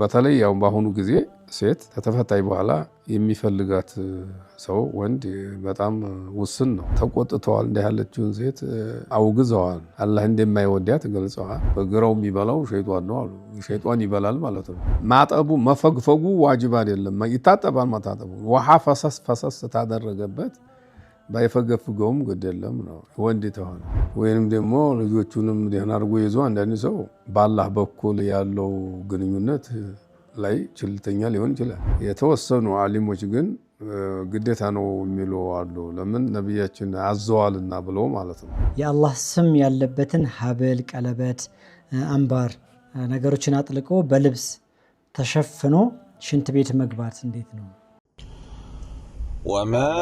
በተለይ ያው በአሁኑ ጊዜ ሴት ከተፈታይ በኋላ የሚፈልጋት ሰው ወንድ በጣም ውስን ነው። ተቆጥተዋል፣ እንደ ያለችውን ሴት አውግዘዋል፣ አላህ እንደማይወዳት ገልጸዋል። በግራው የሚበላው ሸይጣን ነው አሉ። ሸይጣን ይበላል ማለት ነው። ማጠቡ መፈግፈጉ ዋጅብ አይደለም፣ ይታጠባል። ማታጠቡ ውሃ ፈሰስ ታደረገበት ባይፈገፍገውም ግድ የለም ነው ወንድ ተሆነ። ወይንም ደግሞ ልጆቹንም ደህና አድርጎ ይዞ አንዳንድ ሰው በአላህ በኩል ያለው ግንኙነት ላይ ችልተኛ ሊሆን ይችላል። የተወሰኑ ዓሊሞች ግን ግዴታ ነው የሚሉ አሉ። ለምን ነብያችን አዘዋልና ብለው ማለት ነው። የአላህ ስም ያለበትን ሀብል፣ ቀለበት፣ አምባር ነገሮችን አጥልቆ በልብስ ተሸፍኖ ሽንት ቤት መግባት እንዴት ነው? وما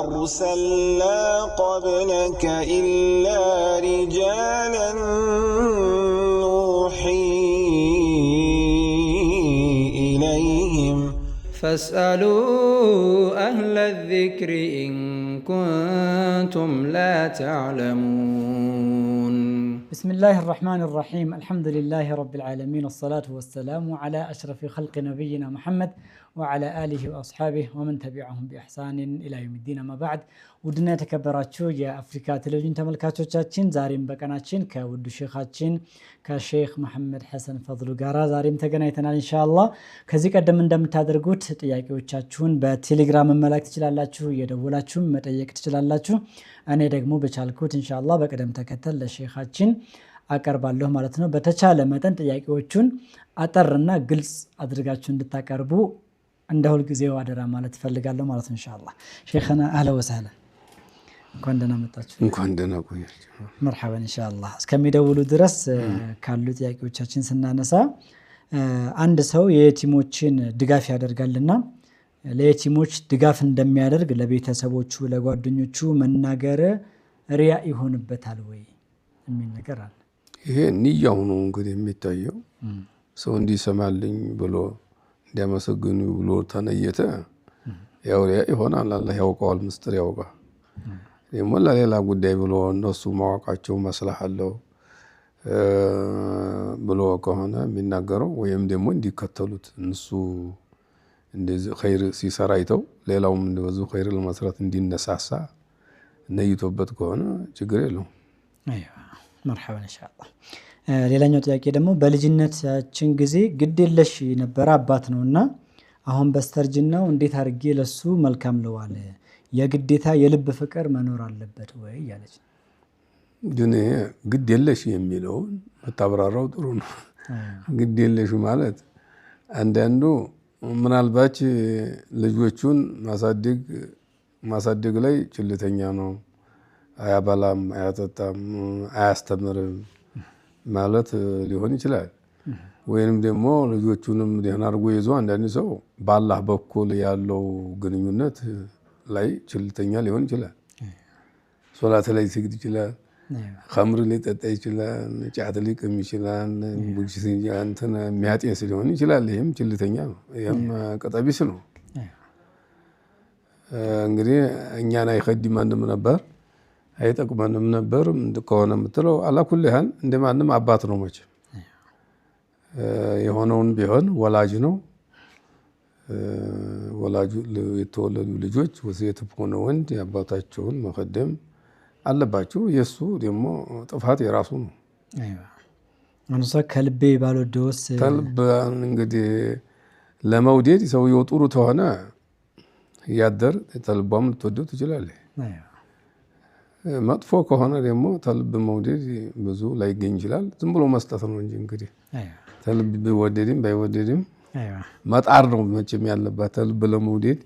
أرسلنا قبلك إلا رجالا نوحي إليهم فاسألوا أهل الذكر إن كنتم لا تعلمون. بسم الله الرحمن الرحيم. الحمد لله رب العالمين، والصلاة والسلام على أشرف خلق نبينا محمد وعلى آله وأصحابه ومن تبعهم بإحسان إلى يوم الدين. ما بعد ودنا تكبراتشو يا أفريكا تلفزيون تملكاتوቻችን ዛሬም በቀናችን ከውዱ ሼኻችን ከሼኽ መሐመድ ሐሰን ፈድሉ ጋራ ዛሬም ተገናኝተናል ኢንሻአላህ። ከዚህ ቀደም እንደምታደርጉት ጥያቄዎቻችሁን በቴሌግራም መላክ ትችላላችሁ፣ እየደወላችሁ መጠየቅ ትችላላችሁ። እኔ ደግሞ በቻልኩት ኢንሻአላህ በቀደም ተከተል ለሼኻችን አቀርባለሁ ማለት ነው። በተቻለ መጠን ጥያቄዎቹን አጠርና ግልጽ አድርጋችሁ እንድታቀርቡ እንደ ሁል ጊዜው አደራ ማለት ፈልጋለሁ ማለት ነው ኢንሻአላህ። ሼኻና አህለ ወሰህላ እንኳን ደህና መጣችሁ። እንኳን ደህና ቆያችሁ። መርሐባን ኢንሻአላህ። እስከሚደውሉ ድረስ ካሉ ጥያቄዎቻችን ስናነሳ አንድ ሰው የየቲሞችን ድጋፍ ያደርጋልና ለየቲሞች ድጋፍ እንደሚያደርግ ለቤተሰቦቹ ለጓደኞቹ መናገር ሪያ ይሆንበታል ወይ የሚል ነገር አለ። ይሄ ንያው ነው እንግዲህ የሚታየው። ሰው እንዲሰማልኝ ብሎ እንዲያመሰግኑ ብሎ ተነየተ ያው ሪያ ይሆናል። አላህ ያውቀዋል፣ ምስጢር ያውቃል። ደግሞ ለሌላ ጉዳይ ብሎ እነሱ ማወቃቸው መስላህ አለው ብሎ ከሆነ የሚናገረው ወይም ደግሞ እንዲከተሉት እነሱ እንደዚህ ኸይር ሲሰራ አይተው ሌላውም እንደዚህ ኸይር ለመስራት እንዲነሳሳ ነይቶበት ከሆነ ችግር የለውም። አይዋ መርሐባን ኢንሻአላህ። ሌላኛው ጥያቄ ደግሞ በልጅነታችን ጊዜ ግዴለሽ የነበረ አባት ነውና አሁን በስተርጅናው እንዴት አድርጌ ለሱ መልካም ለዋለ የግዴታ የልብ ፍቅር መኖር አለበት ወይ ያለች። ግን ግዴለሽ የሚለውን መታብራራው ጥሩ ነው። ግዴለሽ ማለት አንዳንዱ ምናልባት ልጆቹን ማሳደግ ላይ ችልተኛ ነው፣ አያበላም፣ አያጠጣም፣ አያስተምርም ማለት ሊሆን ይችላል። ወይንም ደግሞ ልጆቹንም ደህና አድርጎ ይዞ አንዳንድ ሰው በአላህ በኩል ያለው ግንኙነት ላይ ችልተኛ ሊሆን ይችላል። ሶላት ላይ ሲግድ ይችላል፣ ኸምር ሊጠጣ ይችላል፣ ጫት ሊቅም ይችላል፣ እንትን የሚያጤስ ሊሆን ይችላል። ይህም ችልተኛ ነው፣ ይህም ቀጠቢስ ነው። እንግዲህ እኛን አይኸድመንም ነበር አይጠቅመንም ነበር ከሆነ የምትለው አላኩል ያህል እንደማንም አባት ነው። መቼም የሆነውን ቢሆን ወላጅ ነው። ወላጁ የተወለዱ ልጆች ወሴት ሆነ ወንድ አባታቸውን መኸደም አለባቸው። የሱ ደግሞ ጥፋት የራሱ ነው። አይዋ አንሷ ከልቤ ባልወደውስ ከልብ እንግዲህ ለመውደድ ሰውየው ጥሩ ተሆነ ያደር ተልባም ልትወደው ትችላለህ። አይዋ መጥፎ ከሆነ ደግሞ ተልብ መውደድ ብዙ ላይገኝ ይችላል። ዝም ብሎ መስጠት ነው እንጂ እንግዲህ ተልብ ቢወደድም ባይወደድም መጣር ነው መቼም ያለባት። ተልብ ለመውደድ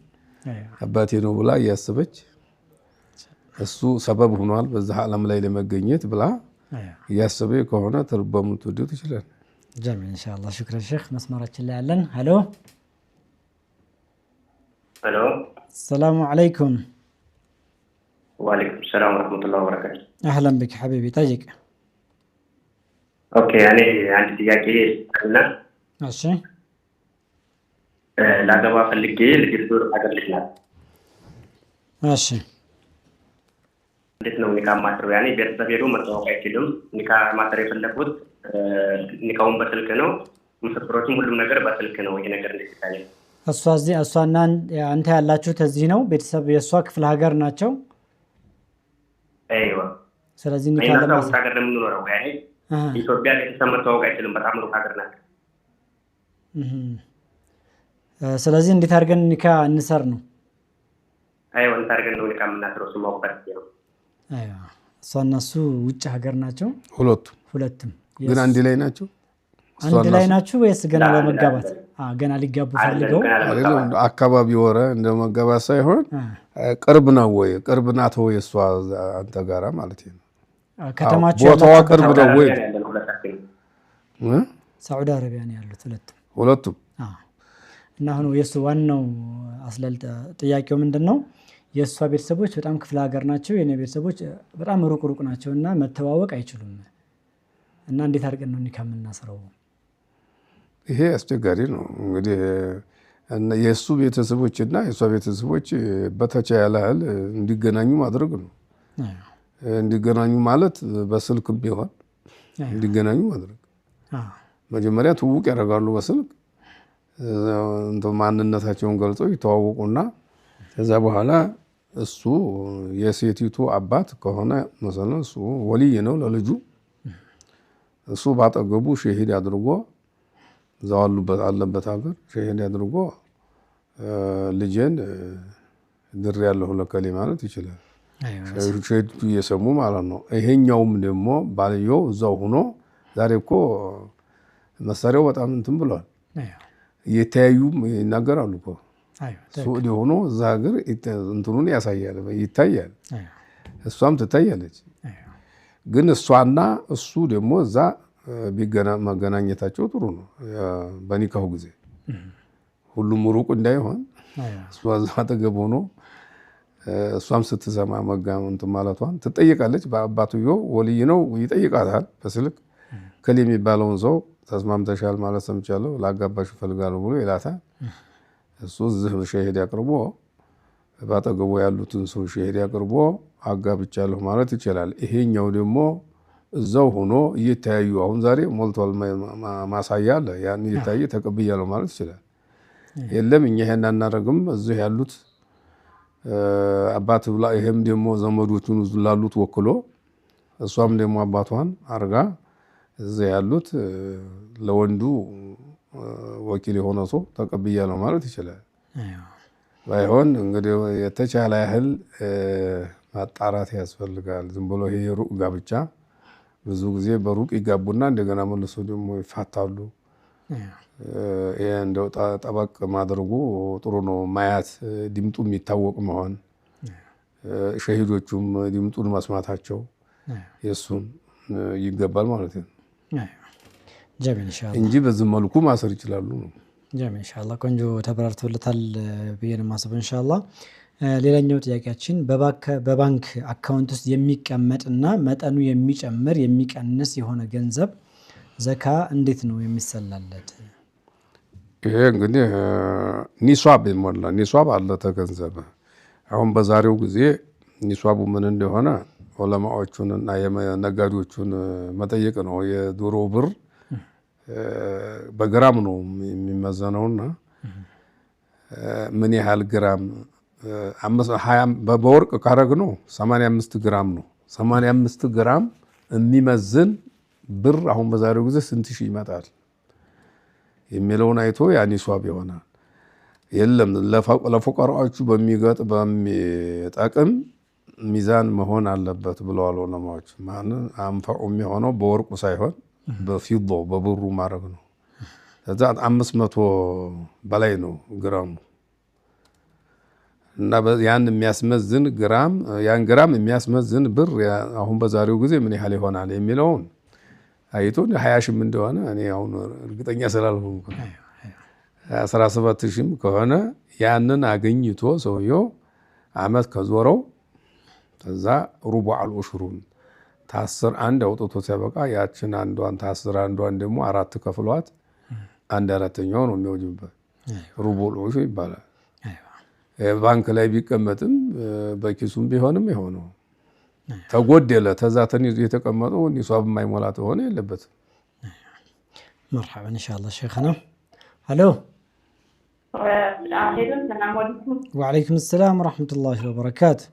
አባቴ ነው ብላ እያሰበች እሱ ሰበብ ሆኗል በዛ ዓለም ላይ ለመገኘት ብላ እያሰበ ከሆነ ተልባም ልትወደው ትችላል። ጀሚል ኢንሻአላህ። ሽክራን ሼኽ። መስመራችን ላይ ያለን ሄሎ ሄሎ። ሰላም አለይኩም። ወአለይኩም ሰላም ወራህመቱላሂ ወበረካቱ። አህለን ቢክ ሐቢቢ ጠይቅ። ኦኬ እኔ አንድ ጥያቄ አለ። እሺ ላገባ ፈልጌ ልጅ ዙር አገር ልጅ ናት። እሺ እንዴት ነው ኒካ ማስረው? ያኔ ቤተሰብ ሄዶ መተዋወቅ አይችልም። ኒካ ማሰር የፈለኩት ኒካውን በስልክ ነው። ምስክሮችም ሁሉም ነገር በስልክ ነው። ይሄ ነገር እንዴት ይታያል? እሷና አንተ ያላችሁት እዚህ ነው? ቤተሰብ የእሷ ክፍለ ሀገር ናቸው? አይዋ። ስለዚህ ኒካ ለማስረው ሀገር ነው የምንኖረው። ያኔ ኢትዮጵያ ቤተሰብ መተዋወቅ አይችልም። በጣም ሩቅ ሀገር ናት። ስለዚህ እንዴት አድርገን ኒካ እንሰር ነው? አይዋ እንዴት አድርገን ነው ኒካ የምናስረው? እሱ ማወቅ ነው። አይዋ። እሷና እሱ ውጭ ሀገር ናቸው? ሁለቱም ግን አንድ ላይ ናቸው? አንድ ላይ ናችሁ ወይስ ገና ለመጋባት? ገና ሊጋቡ ፈልገው አካባቢ ወረ እንደ መጋባት ሳይሆን ቅርብ ነው ወይ ቅርብ ናት ወይ እሷ አንተ ጋራ ማለት ነው? ከተማቸው ቦታዋ ቅርብ ነው ወይ? ሳዑዲ አረቢያ ነው ያሉት ሁለቱም። እና አሁን የእሱ ዋናው አስላልጠ ጥያቄው ምንድነው? የእሷ ቤተሰቦች በጣም ክፍለ ሀገር ናቸው፣ የኔ ቤተሰቦች በጣም ሩቅ ናቸው እና መተዋወቅ አይችሉም። እና እንዴት አድርገን ነው ኒካ የምናስረው? ይሄ አስቸጋሪ ነው። እንግዲህ የእሱ ቤተሰቦች እና የእሷ ቤተሰቦች በተቻለ ያህል እንዲገናኙ ማድረግ ነው። እንዲገናኙ ማለት በስልክም ቢሆን እንዲገናኙ ማድረግ። መጀመሪያ ትውውቅ ያደርጋሉ በስልክ ማንነታቸውን ገልጸው ይተዋወቁና ከዛ በኋላ እሱ የሴቲቱ አባት ከሆነ መሰለኝ እሱ ወልይ ነው ለልጁ። እሱ ባጠገቡ ሸሂድ አድርጎ እዛው አለበት ሀገር ሸሂድ አድርጎ ልጄን ድር ያለው ለከሌ ማለት ይችላል። ሸሂድ እየሰሙ ማለት ነው። ይሄኛውም ደግሞ ባልየው እዛው ሆኖ ዛሬ እኮ መሳሪያው በጣም እንትን ብሏል። እየተያዩም ይናገራሉ እኮ ሱዑዲ ሆኖ እዛ ሀገር እንትኑን ያሳያል ይታያል። እሷም ትታያለች። ግን እሷና እሱ ደግሞ እዛ መገናኘታቸው ጥሩ ነው። በኒካሁ ጊዜ ሁሉም ሩቅ እንዳይሆን እሷ እዛ አጠገብ ሆኖ እሷም ስትሰማ እንትን ማለቷን ትጠይቃለች። በአባትየው ወልይ ነው ይጠይቃታል በስልክ ከሌ የሚባለውን ሰው ተስማምተሻል ማለት ሰምቻለሁ ላጋባሽ እፈልጋለሁ ብሎ ይላታል። እሱ እዚህ ሸሂድ አቅርቦ ባጠገቡ ያሉትን ሰው ሸሂድ አቅርቦ አጋብቻለሁ ማለት ይችላል። ይሄኛው ደግሞ እዛው ሆኖ እየተያዩ አሁን ዛሬ ሞልቷል ማሳያ አለ። ያን እየታየ ተቀብያለሁ ማለት ይችላል። የለም እኛ ይሄን አናደርግም እዚህ ያሉት አባት ብላ ይሄም ደግሞ ዘመዶቹን ላሉት ወክሎ እሷም ደግሞ አባቷን አርጋ እዚህ ያሉት ለወንዱ ወኪል የሆነ ሰው ተቀብያለሁ ማለት ይችላል። ባይሆን እንግዲህ የተቻለ ያህል ማጣራት ያስፈልጋል። ዝም ብሎ ይሄ ሩቅ ጋብቻ ብዙ ጊዜ በሩቅ ይጋቡና እንደገና መልሶ ደግሞ ይፋታሉ። ይሄ እንደው ጠበቅ ማድረጉ ጥሩ ነው። ማያት ድምጡ የሚታወቅ መሆን ሸሂዶቹም ድምጡን መስማታቸው የሱን ይገባል ማለት ነው እንጂ በዚህ መልኩ ማሰር ይችላሉ ነው። ጀሚል ኢንሻአላህ ቆንጆ ተብራርቶለታል ብዬ ነው የማስበው ኢንሻአላህ። ሌላኛው ጥያቄያችን በባንክ አካውንት ውስጥ የሚቀመጥና መጠኑ የሚጨምር የሚቀንስ የሆነ ገንዘብ ዘካ እንዴት ነው የሚሰላለት? ይሄ እንግዲህ ኒሷብ ይሞላ ኒሷብ አለ ተገንዘበ። አሁን በዛሬው ጊዜ ኒሷቡ ምን እንደሆነ ዑለማዎቹንና የነጋዴዎቹን መጠየቅ ነው። የድሮ ብር በግራም ነው የሚመዘነውና ምን ያህል ግራም በወርቅ ካረግ ነው 85 ግራም ነው። 85 ግራም የሚመዝን ብር አሁን በዛሬው ጊዜ ስንት ሺህ ይመጣል የሚለውን አይቶ ያ ኒሷብ ይሆናል። የለም ለፉቀራዎቹ በሚጠቅም ሚዛን መሆን አለበት ብለዋል ዑለማዎች። ማንን አንፈዑ የሚሆነው በወርቁ ሳይሆን በፊዶ በብሩ ማድረግ ነው። ከዛ 500 በላይ ነው ግራሙ እና ያን የሚያስመዝን ግራም ያን ግራም የሚያስመዝን ብር አሁን በዛሬው ጊዜ ምን ያህል ይሆናል የሚለውን አይቶ 20 ሺህ እንደሆነ እኔ አሁን እርግጠኛ ስላልሆንኩ 17 ሺህ ከሆነ ያንን አገኝቶ ሰውየው አመት ከዞረው ከዛ ሩቡ አልኡሽሩን ታስር አንድ አውጥቶ ሲያበቃ ያችን አንዷን ታስር አንዷን ደግሞ አራት ከፍሏት አንድ አራተኛው ነው የሚወጅበት ሩቡ አልኡሽር ይባላል። ባንክ ላይ ቢቀመጥም በኪሱም ቢሆንም ይሆነው ተጎደለ ተዛተን የተቀመጠው ኒሷብ የማይሞላት ሆነ የለበት مرحبا ان شاء الله شيخنا الو السلام عليكم وعليكم السلام ورحمه الله وبركاته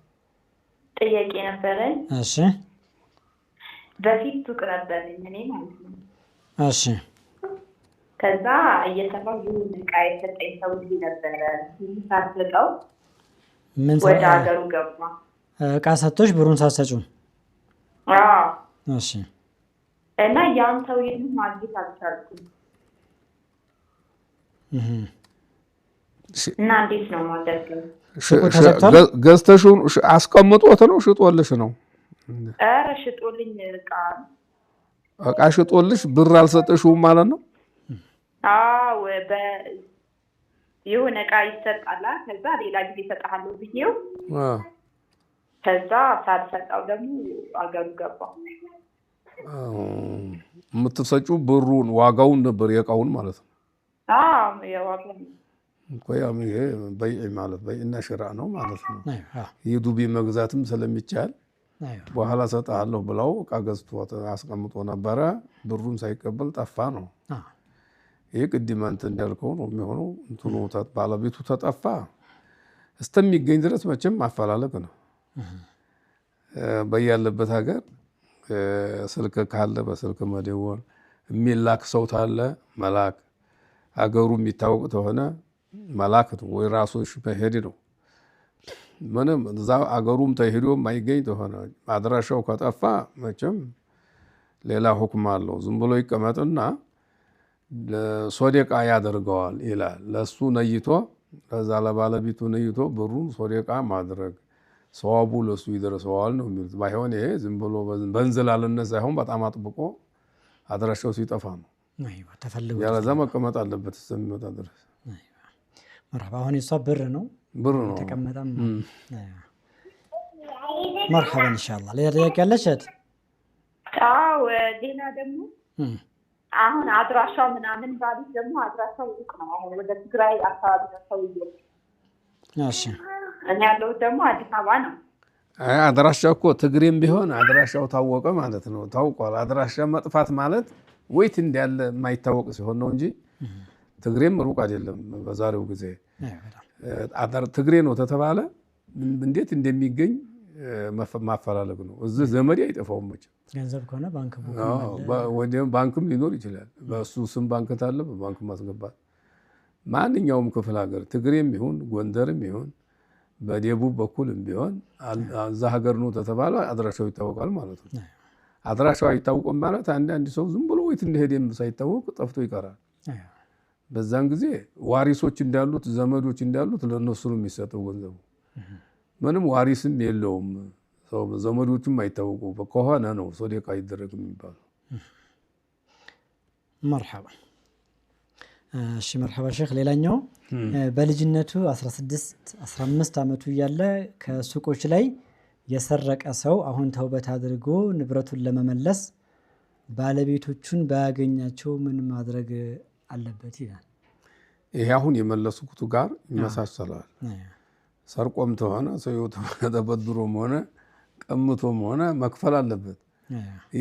ጥያቄ ነበረኝ እሺ በፊት ሱቅ ነበረኝ እኔ ማለት ነው እሺ ከዛ እየሰራሁ ዕቃ የሰጠኝ ሰው ነበረ ሳስልቀው ምን ወደ ሀገሩ ገባ ዕቃ ሰጥቶሽ ብሩን ሳትሰጪው እሺ እና ያን ሰውዬን ማግኘት አልቻልኩም እና እንዴት ነው ማደርገው ገዝተሽው አስቀምጦት ነው ሽጦልሽ ነው ኧረ ሽጦልኝ ዕቃ ሽጦልሽ ብር አልሰጠሽውም ማለት ነው አዎ የሆነ ዕቃ ይሰጣል ከዛ ሌላ ጊዜ እሰጥሃለሁ ብዬው ከዛ ሳልሰጠው ደግሞ አገሩ ገባ የምትሰጪው ብሩን ዋጋውን ነበር የዕቃውን ማለት ነው የዋጋውን ቆያም ይሄ በይዕ ማለት በይዕና ሽራ ነው ማለት ነው የዱቢ መግዛትም ስለሚቻል በኋላ ሰጣለሁ ብለው ዕቃ ገዝቶ አስቀምጦ ነበረ ብሩን ሳይቀበል ጠፋ ነው ይሄ ቅድም አንተ እንዳልከው ነው የሚሆነው እንትኑ ባለቤቱ ተጠፋ እስከሚገኝ ድረስ መቼም ማፈላለግ ነው በያለበት ሀገር ስልክ ካለ በስልክ መደወል የሚላክ ሰው ታለ መላክ ሀገሩ የሚታወቅ ተሆነ መላክ ነው ወይ ራስሽ መሄድ ነው ምንም እዛ ሀገሩም ተሄዶ የማይገኝ ተሆነ አድራሻው ከጠፋ መቼም ሌላ ሁክም አለው ዝም ብሎ ይቀመጥና ሶደቃ ያደርገዋል ይላል ለሱ ነይቶ ለዛ ለባለቤቱ ነይቶ ብሩን ሶደቃ ማድረግ ሰዋቡ ለሱ ይደርሰዋል ነው የሚሉት ባይሆን ይሄ ዝም ብሎ በእንዝላልነት ሳይሆን በጣም አጥብቆ አድራሻው ሲጠፋ ነው አይዋ ተፈልጎ ያለዛ መቀመጥ አለበት እስከሚመጣ ድረስ مرحبا هون يصاب برنو تكمدم مرحبا ان شاء الله ليه قالشت ዲና ደግሞ አሁን አድራሻው ምናምን ባዲስ ደግሞ አድራሻው ሩቅ ነው አሁን ወደ ትግራይ አካባቢ ነው ሰውዬው እሺ እኔ ያለው ደግሞ አዲስ አበባ ነው አድራሻው እኮ ትግሬም ቢሆን አድራሻው ታወቀ ማለት ነው ታውቋል አድራሻ መጥፋት ማለት ወይት እንዳለ የማይታወቅ ሲሆን ነው እንጂ ትግሬም ሩቅ አይደለም በዛሬው ጊዜ ትግሬ ነው ተተባለ እንዴት እንደሚገኝ ማፈላለግ ነው እዚህ ዘመድ አይጠፋውም መቼ ገንዘብ ከሆነ ባንክ ወዲያም ባንክም ሊኖር ይችላል በሱ ስም ባንክ ታለ በባንክ ማስገባት ማንኛውም ክፍለ ሀገር ትግሬም ይሁን ጎንደርም ይሁን በደቡብ በኩልም ቢሆን እዛ ሀገር ነው ተተባለ አድራሻው ይታወቃል ማለት ነው አድራሻው አይታወቅም ማለት አንድ ሰው ዝም ብሎ ወይት እንደሄደም ሳይታወቅ ጠፍቶ ይቀራል በዛን ጊዜ ዋሪሶች እንዳሉት ዘመዶች እንዳሉት ለነሱ ነው የሚሰጠው ገንዘቡ ምንም ዋሪስም የለውም ሰው ዘመዶቹም አይታወቁ ከሆነ ነው ሶደቃ ይደረግ የሚባለው مرحبا እሺ مرحبا ሼክ ሌላኛው በልጅነቱ 16 15 አመቱ ያለ ከሱቆች ላይ የሰረቀ ሰው አሁን ተውበት አድርጎ ንብረቱን ለመመለስ ባለቤቶቹን ባያገኛቸው ምን ማድረግ አለበት ይላል ይሄ አሁን የመለሱት ጋር ይመሳሰላል ሰርቆም ተሆነ ሰው ተበድሮም ሆነ ቀምቶም ሆነ መክፈል አለበት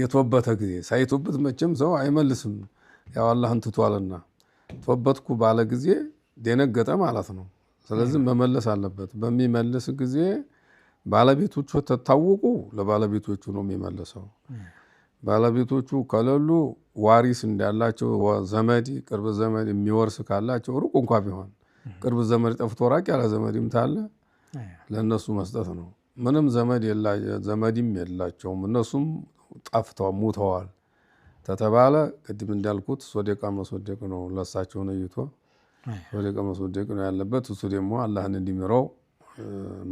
የተወበተ ጊዜ ሳይተወበት መቼም ሰው አይመልስም ያው አላህን ትቷልና ተወበትኩ ባለ ጊዜ ደነገጠ ማለት ነው ስለዚህ መመለስ አለበት በሚመልስ ጊዜ ባለቤቶቹ ተታወቁ ለባለቤቶቹ ነው የሚመለሰው ባለቤቶቹ ከለሉ ዋሪስ እንዳላቸው ዘመድ ቅርብ ዘመድ የሚወርስ ካላቸው ሩቅ እንኳን ቢሆን ቅርብ ዘመድ ጠፍቶ ራቅ ያለ ዘመድም ታለ ለነሱ መስጠት ነው ምንም ዘመድም የላቸውም እነሱም ጠፍተው ሞተዋል ተተባለ ቅድም እንዳልኩት ሶደቃ መስወደቅ ነው ለሳቸው ነይቶ ሶደቃ መስወደቅ ነው ያለበት እሱ ደግሞ አላህን እንዲምረው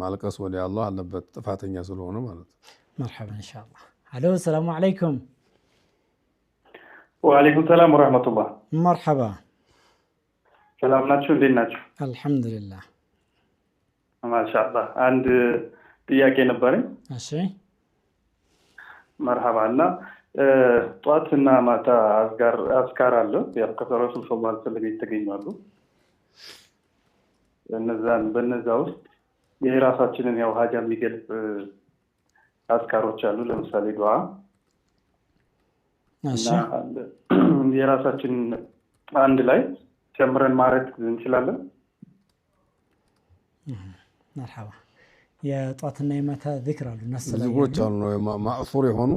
ማልቀስ ወደ አላህ አለበት ጥፋተኛ ስለሆነ ማለት ነው مرحبا ان شاء الله الو السلام عليكم وعليكم السلام ورحمه الله مرحبا ሰላም ናችሁ እንዴት ናችሁ الحمد لله ما شاء الله አንድ ጥያቄ ነበረኝ እሺ مرحبا እና ጧትና ማታ አዝካር አለ ያው ከረሱል ሰለላሁ ዐለይሂ ወሰለም የተገኛሉ በነዛ ውስጥ የራሳችንን ያው ሀጃ የሚገልጽ አዝካሮች አሉ። ለምሳሌ ዱዓ እሺ እና የራሳችን አንድ ላይ ጨምረን ማድረግ እንችላለን። መርሐባ የጧትና የማታ ዚክር አሉ ዝግሮች አሉ ማእሱር የሆኑ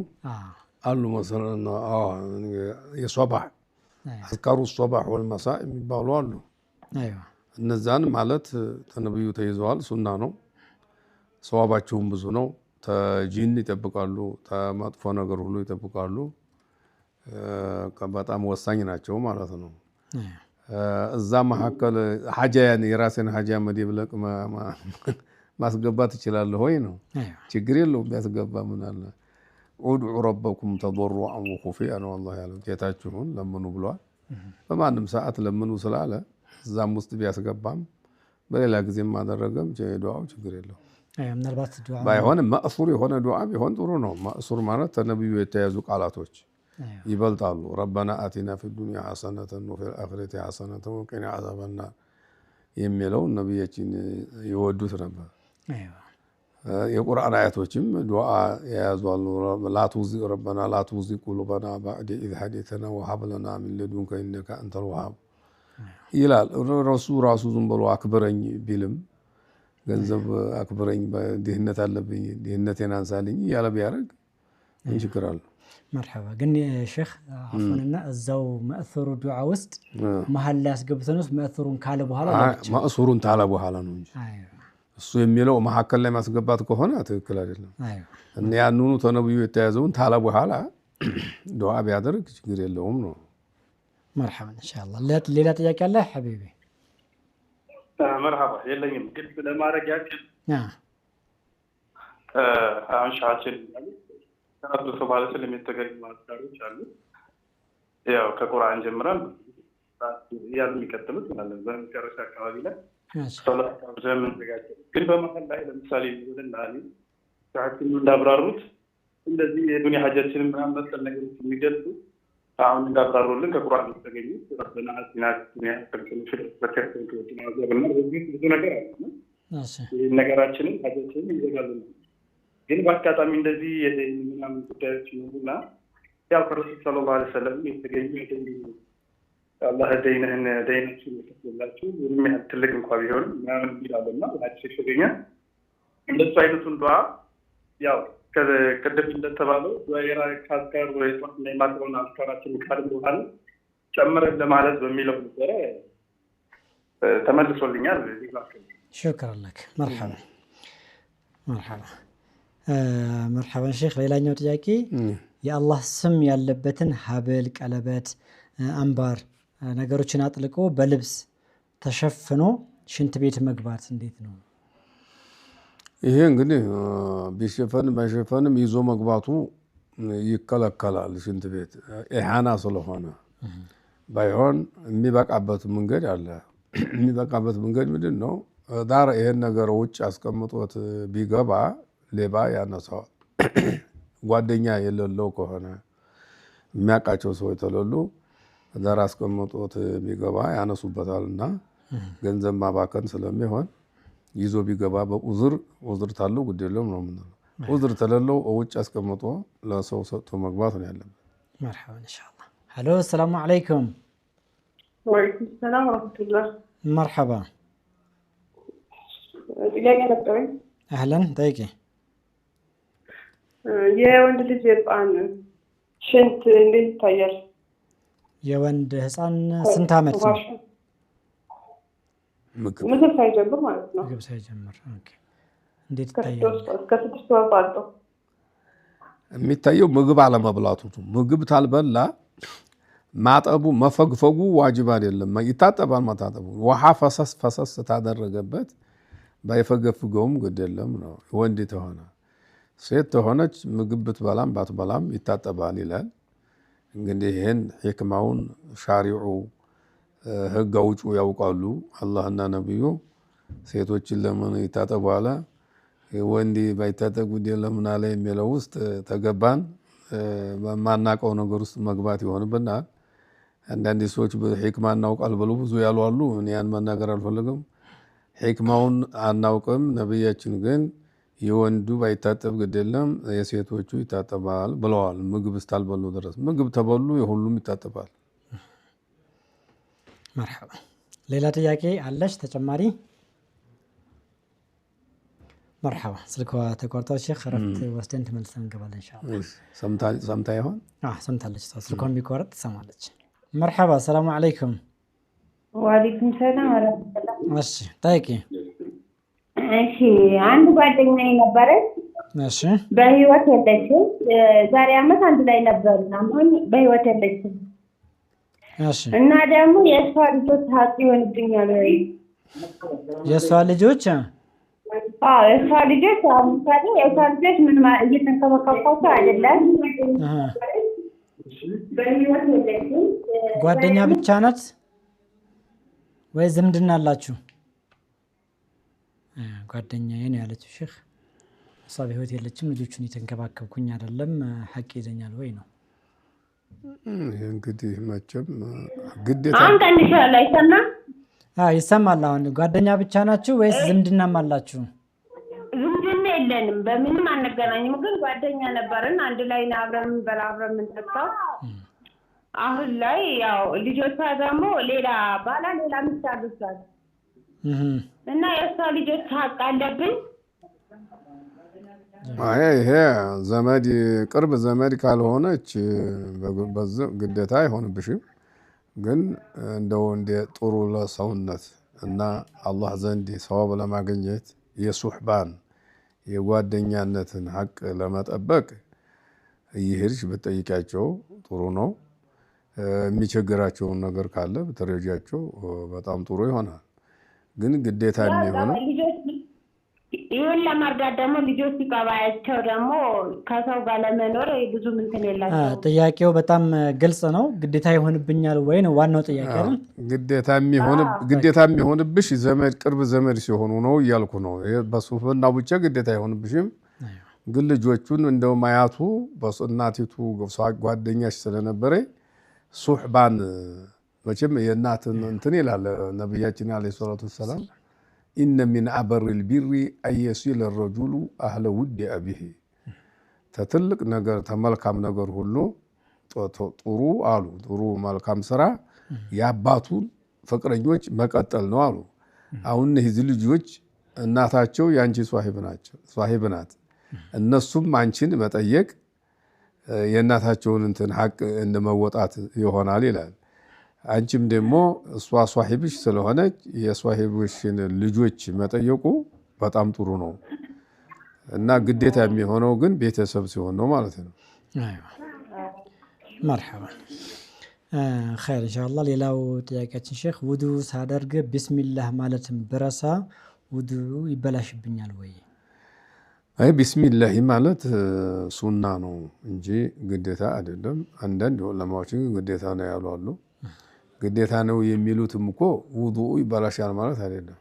አሉ መሰለና የሷባህ አዝካሩ ሷባህ ወልመሳ የሚባሉ አሉ። አይዋ እነዛን ማለት ተነብዩ ተይዘዋል፣ ሱና ነው። ሰዋባቸውም ብዙ ነው። ተጂን ይጠብቃሉ፣ ተመጥፎ ነገር ሁሉ ይጠብቃሉ። በጣም ወሳኝ ናቸው ማለት ነው። እዛ መካከል ሐጃያን የራስን ሐጃ መደብለቅ ማስገባት ትችላለህ ወይ ነው? ችግር የለውም ቢያስገባ ምን አለ። ኡድዑ ረበኩም ተضرعا وخفيا ነው አላህ ያለው። ጌታችሁን ለምኑ ብሏል። በማንም ሰዓት ለምኑ ስላለ እዛም ውስጥ ቢያስገባም በሌላ ጊዜም ማደረገም ዱዓው ችግር የለው። ምናልባት ዱዓ ባይሆንም ማእሱር የሆነ ዱዓ ቢሆን ጥሩ ነው። ማእሱር ማለት ተነብዩ የተያዙ ቃላቶች ይበልጣሉ። ረበና አቲና ፊ ዱንያ ሐሰነተን ወፊል አኺረቲ ሐሰነተን ወቂና ዐዛበናር የሚለው ነብያችን ይወዱት ነበር። የቁርአን አያቶችም ዱዓ የያዙ አሉ። ረበና ላ ቱዚግ ቁሉበና ባዕደ ኢዝ ሀደይተና ወሀብ ለና ሚን ለዱንከ ኢነከ አንተል ወሃብ ይላል። ራሱ ዝም ብሎ አክብረኝ ቢልም ገንዘብ አክብረኝ፣ ድህነት አለብኝ ድህነቴን አንሳልኝ እያለ ቢያደርግ ምን ችግር አለው? መርሐባ። ግን ሼክ አሁንና እዛው መእثሩ ዱዓ ውስጥ መሀል ላይ ያስገብተን ውስጥ መእثሩን ካለ በኋላ መእثሩን ታለ በኋላ ነው እንጂ እሱ የሚለው መሐከል ላይ ማስገባት ከሆነ ትክክል አይደለም። እና ያንኑ ተነብዩ የተያዘውን ታለ በኋላ ዱዓ ቢያደርግ ችግር የለውም ነው። መርሐባ ኢንሻአላህ። ሌላ ጥያቄ አለ ሐቢቢ? መርሐባ የለኝም። ግን ለማድረግ ያክል አንሻችን ከረሱ ማለት ስለሚተገኙ ማስታሮች አሉ። ያው ከቁርአን ጀምረን ያሉ የሚቀጥሉት ማለት በመጨረሻ አካባቢ ላይ ሶላት ዘመን ተጋጨ። ግን በመሀል ላይ ለምሳሌ ወደላሊ ታክሉ እንዳብራሩት እንደዚህ የዱንያ ሀጃችንን ምናምን መሰል ነገሮች የሚገልጹ አሁን እንዳብራሩልን ከቁርአን ተገኙ። ረበና አቲና ዱንያ ከልከለ በከተከለ ወዲና ብዙ ነገር አለ። እሺ ነገራችንን ሀጃችንን ይዘጋሉ። ግን በአጋጣሚ እንደዚህ ምናምን ጉዳዮች ነውና ያው ከረሱል ሰለላሁ ዐለይሂ ወሰለም የተገኙ አላህ ደይነህን ደይነችን ይከፍላችሁ ምንም ያህል ትልቅ እንኳን ቢሆን ምናምን ይላልና ወላችሁ ሲገኛ እንደሱ አይነቱን ዱዓ ያው ከቅድም እንደተባለው ወይራ ካስካር ወይ ጧትና የማጥሮና አስካራችን ካልን በኋላ ጨምረን ለማለት በሚለው ነበረ ተመልሶልኛል። شكرا لك. مرحبا مرحبا مرحبا ሼክ። ሌላኛው ጥያቄ የአላህ ስም ያለበትን ሀብል፣ ቀለበት፣ አምባር ነገሮችን አጥልቆ በልብስ ተሸፍኖ ሽንት ቤት መግባት እንዴት ነው? ይሄ እንግዲህ ቢሸፈንም ባይሸፈንም ይዞ መግባቱ ይከለከላል። ሽንት ቤት ኢሃና ስለሆነ ባይሆን የሚበቃበት መንገድ አለ። የሚበቃበት መንገድ ምንድን ነው? ዳር ይሄን ነገር ውጭ አስቀምጦት ቢገባ ሌባ ያነሳዋል። ጓደኛ የሌለው ከሆነ የሚያውቃቸው ሰዎች ተለሉ ዳር አስቀምጦት ቢገባ ያነሱበታል እና ገንዘብ ማባከን ስለሚሆን ይዞ ቢገባ በኡዝር ታለው ግድ የለውም ነው የምንለው። ኡዝር ተለለው ውጭ አስቀምጦ ለሰው ሰጥቶ መግባት ነው ያለበት። መርሐባ ኢንሻአላህ። ሄሎ ሰላም አለይኩም። ወአለይኩም ሰላም ወራህመቱላህ። መርሐባ ጥያቄ ነበረኝ። አህለን ጠይቂ። የወንድ ልጅ የህፃን ሽንት እንዴት ይታያል? የወንድ ህፃን ስንት ዓመት ነው? ምግብ ሳይጀምር ማለት ነው። ምግብ ሳይጀምር ኦኬ። እንዴት ይታያል? እስከ 6 ወር ባለው የሚታየው ምግብ አለመብላቱ ነው። ምግብ ታልበላ ማጠቡ መፈግፈጉ ዋጅብ አይደለም። ይታጠባል። ማታጠቡ ውሃ ፈሰስ ታደረገበት ባይፈገፍገውም ግድ የለም ነው። ወንድ ተሆነ ሴት ተሆነች ምግብ ብትበላም ባትበላም ይታጠባል ይላል። እንግዲህ ይሄን ህክማውን ሻሪዑ ህግ አውጩ ያውቃሉ። አላህና ነብዩ ሴቶችን ለምን ይታጠቡ አለ፣ ወንድ ባይታጠቡ ለምን አለ የሚለው ውስጥ ተገባን በማናቀው ነገር ውስጥ መግባት ይሆንብናል። አንዳንድ ሰዎች በህክማ እናውቃል ብለው ብዙ ያሉ አሉ። እኔ ያን መናገር አልፈልግም። ህክማውን አናውቅም። ነብያችን ግን የወንዱ ባይታጠብ ግዴለም የሴቶቹ ይታጠባል ብለዋል። ምግብ እስካልበሉ ድረስ ምግብ ተበሉ የሁሉም ይታጠባል። መርሐባ ሌላ ጥያቄ አለሽ ተጨማሪ? መርሐባ ስልኳ ተቋርጧል። ሼክ ረፍት ወስደን ተመልሰን እንገባለን ኢንሻአላህ። ሰምታ ይሆን? ሰምታለች። ስልኳን ቢቋረጥ ትሰማለች። መርሐባ ሰላም አለይኩም። ወአለይኩም ሰላም ወራህመቱላህ። እሺ ጠይቂ። እሺ አንድ ጓደኛዬ ነበረች። እሺ በህይወት የለችም። ዛሬ አመት አንድ ላይ ነበርን። አሁን በህይወት የለችም። እሺ እና ደግሞ የእሷ ልጆች ሀቅ ይሆንብኛል ወይ? የእሷ ልጆች የእሷ ልጆች ምሳሌ የእሷ ልጆች ምን እየተንከባከቧቸው አይደለም። በህይወት የለችም። ጓደኛ ብቻ ናት ወይ ዝምድና አላችሁ? ጓደኛዬ ነው ያለችው ሼክ። እሷ በህይወት የለችም፣ ልጆቹን የተንከባከብኩኝ አይደለም፣ ሀቅ ይዘኛል ወይ ነው እንግዲህ። መቼም ግዴታ አሁን ቀንሻለሁ። አይሰማም? ይሰማል። አሁን ጓደኛ ብቻ ናችሁ ወይስ ዝምድናም አላችሁ? ዝምድና የለንም፣ በምንም አንገናኝም። ግን ጓደኛ ነበርን፣ አንድ ላይ አብረን የምንበላ አብረን የምንጠጣው። አሁን ላይ ያው ልጆቿ ደግሞ ሌላ ባላ ሌላ ሚስት አግብቷል እና የእሷ ልጆች ሀቅ አለብን። ይሄ ዘመድ ቅርብ ዘመድ ካልሆነች በዚህ ግዴታ አይሆንብሽም። ግን እንደው እንደ ጥሩ ለሰውነት እና አላህ ዘንድ ሰዋብ ለማግኘት የሱህባን የጓደኛነትን ሀቅ ለመጠበቅ እየሄድሽ ብትጠይቂያቸው ጥሩ ነው። የሚቸግራቸውን ነገር ካለ ብትረጃቸው በጣም ጥሩ ይሆናል። ግን ግዴታ የሚሆነው ይህን ለመርዳት ደግሞ ልጆች ሲቀባያቸው ደግሞ ከሰው ጋር ለመኖር ብዙ እንትን የላቸውም። ጥያቄው በጣም ግልጽ ነው። ግዴታ ይሆንብኛል ወይ ነው ዋናው ጥያቄ አይደል? ግዴታ የሚሆንብሽ ዘመድ ቅርብ ዘመድ ሲሆኑ ነው እያልኩ ነው። በሱፍና ብቻ ግዴታ አይሆንብሽም። ግን ልጆቹን እንደውም አያቱ በእናቲቱ ጓደኛሽ ስለነበረ ሱህባን መቼም የእናትን እንትን ይላል ነቢያችን ዓለይሂ ሰላቱ ወሰላም ኢነ ሚን አበሪል ቢሪ አየሲለ ረጁሉ አህለ ውድ አቢሂ። ተትልቅ ነገር ተመልካም ነገር ሁሉ ጥሩ አሉ ጥሩ መልካም ስራ የአባቱን ፍቅረኞች መቀጠል ነው አሉ። አሁን እነዚህ ልጆች እናታቸው ያንቺ ሷሂብ ናት። እነሱም አንቺን መጠየቅ የእናታቸውን እንትን ሀቅ እንደመወጣት ይሆናል ይላል። አንቺም ደግሞ እሷ ሷሂብሽ ስለሆነች የሷሂብሽን ልጆች መጠየቁ በጣም ጥሩ ነው እና ግዴታ የሚሆነው ግን ቤተሰብ ሲሆን ነው ማለት ነው። መርሐባ ኸይር ኢንሻአላህ። ሌላው ጥያቄያችን ሼክ ውዱ ሳደርግ ቢስሚላህ ማለትም ብረሳ ውዱ ይበላሽብኛል ወይ? ቢስሚላህ ማለት ሱና ነው እንጂ ግዴታ አይደለም። አንዳንድ ዑለማዎች ግዴታ ነው ያሉ አሉ። ግዴታ ነው የሚሉትም እኮ ውዱኡ ይበላሻል ማለት አይደለም።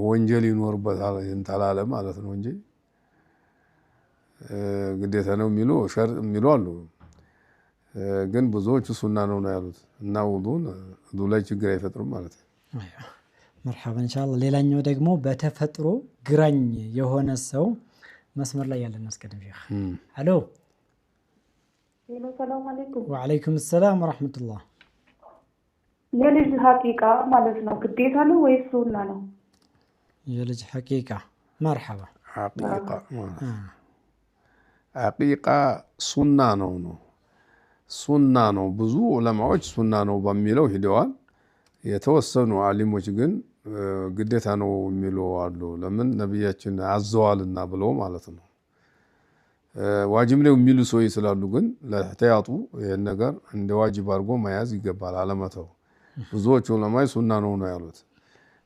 ወንጀል ይኖርበታል እንተላለ ማለት ነው እንጂ ግዴታ ነው የሚሉ ሸርጥ የሚሉ አሉ። ግን ብዙዎቹ ሱና ነው ያሉት እና ውዱ ላይ ችግር አይፈጥርም ማለት ነው። መርሐባ ኢንሻአላህ። ሌላኛው ደግሞ በተፈጥሮ ግራኝ የሆነ ሰው መስመር ላይ ያለን አስቀድም ሼክ። አሎ ሰላም አለይኩም። ወአለይኩም ሰላም ወራህመቱላህ። የልጅ ሐቂቃ ማለት ነው ግዴታ ነው ወይስ ሱና ነው? የልጅ ሐቂቃ መርሐባ። ሐቂቃ ሱና ነው ሱና ነው። ብዙ ዑለማዎች ሱና ነው በሚለው ሂደዋል። የተወሰኑ ዓሊሞች ግን ግዴታ ነው የሚሉ አሉ። ለምን ነብያችን አዘዋልና ብለው ማለት ነው። ዋጅብ ነው የሚሉ ሰዎች ስላሉ ግን ለህቲያጡ ይሄን ነገር እንደ ዋጅብ አድርጎ መያዝ ይገባል፣ አለመተው። ብዙዎቹ ዑለማዎች ሱና ነው ያሉት።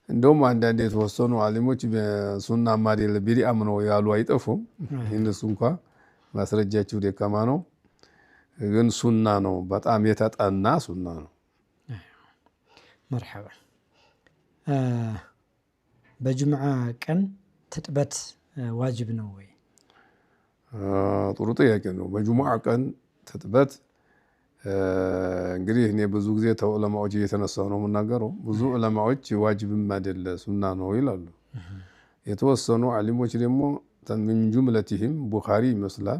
እንደውም አንዳንድ የተወሰኑ ዓሊሞች ሱና ማዲል ቢድዓም ነው ያሉ አይጠፉም። እነሱ እንኳን ማስረጃቸው ደካማ ነው። ግን ሱና ነው፣ በጣም የተጠና ሱና ነው። መርሐባ። በጁምዓ ቀን ትጥበት ዋጅብ ነው ወይ? ጥሩ ጥያቄ ነው። በጁምዓ ቀን ትጥበት እንግዲህ እኔ ብዙ ጊዜ ተዑለማዎች እየተነሳው ነው የምናገረው። ብዙ ዑለማዎች ዋጅብም አይደለ ሱና ነው ይላሉ። የተወሰኑ ዓሊሞች ደግሞ من جملتهم بخاري مثلا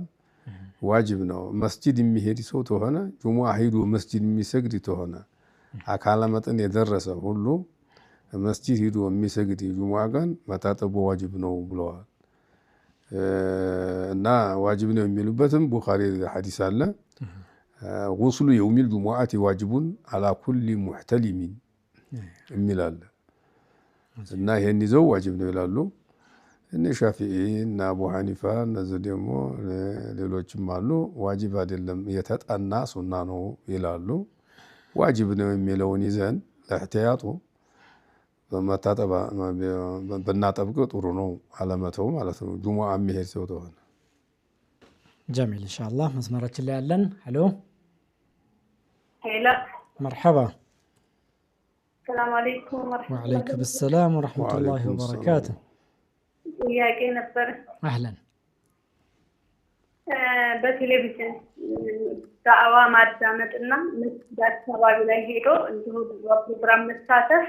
واجب ነው መስጂድ የሚሄድ ሰው ተሆነ ጁሙዓ ሄዶ መስጂድ የሚሰግድ ተሆነ አካለ መጠን የደረሰ ሁሉ መስጂድ ሄዶ የሚሰግድ ጁሙዓ ቀን መታጠቡ ዋጅብ ነው ብለዋል እና ዋጅብ ነው የሚሉበትም ቡኻሪ ሐዲስ አለ غسل يوم الجمعة واجب على كل محتلم የሚላል እና ይሄን ይዘው ዋጅብ ነው ይላሉ እነ ሻፊዒ እና አቡ ሐኒፋ እነዚህ ደግሞ ሌሎችም አሉ ዋጅብ አይደለም የተጠና ሱና ነው ይላሉ ዋጅብ ነው የሚለውን ይዘን ለህቲያቱ በመታጠባ በእናጠብቅ ጥሩ ነው አለመተው ማለት ነው ጁሙዓ የሚሄድ ሰው ተሆነ ጀሚል ኢንሻአላህ መስመራችን ላይ ያለን ሄሎ ሄሎ مرحبا السلام عليكم ورحمة الله وعليكم السلام ورحمة الله وبركاته ጥያቄ ነበር أهلا በቴሌቪዥን ዳዕዋ ማዳመጥና መስጊድ አካባቢ ላይ ሄዶ እንዲሁ ፕሮግራም መሳተፍ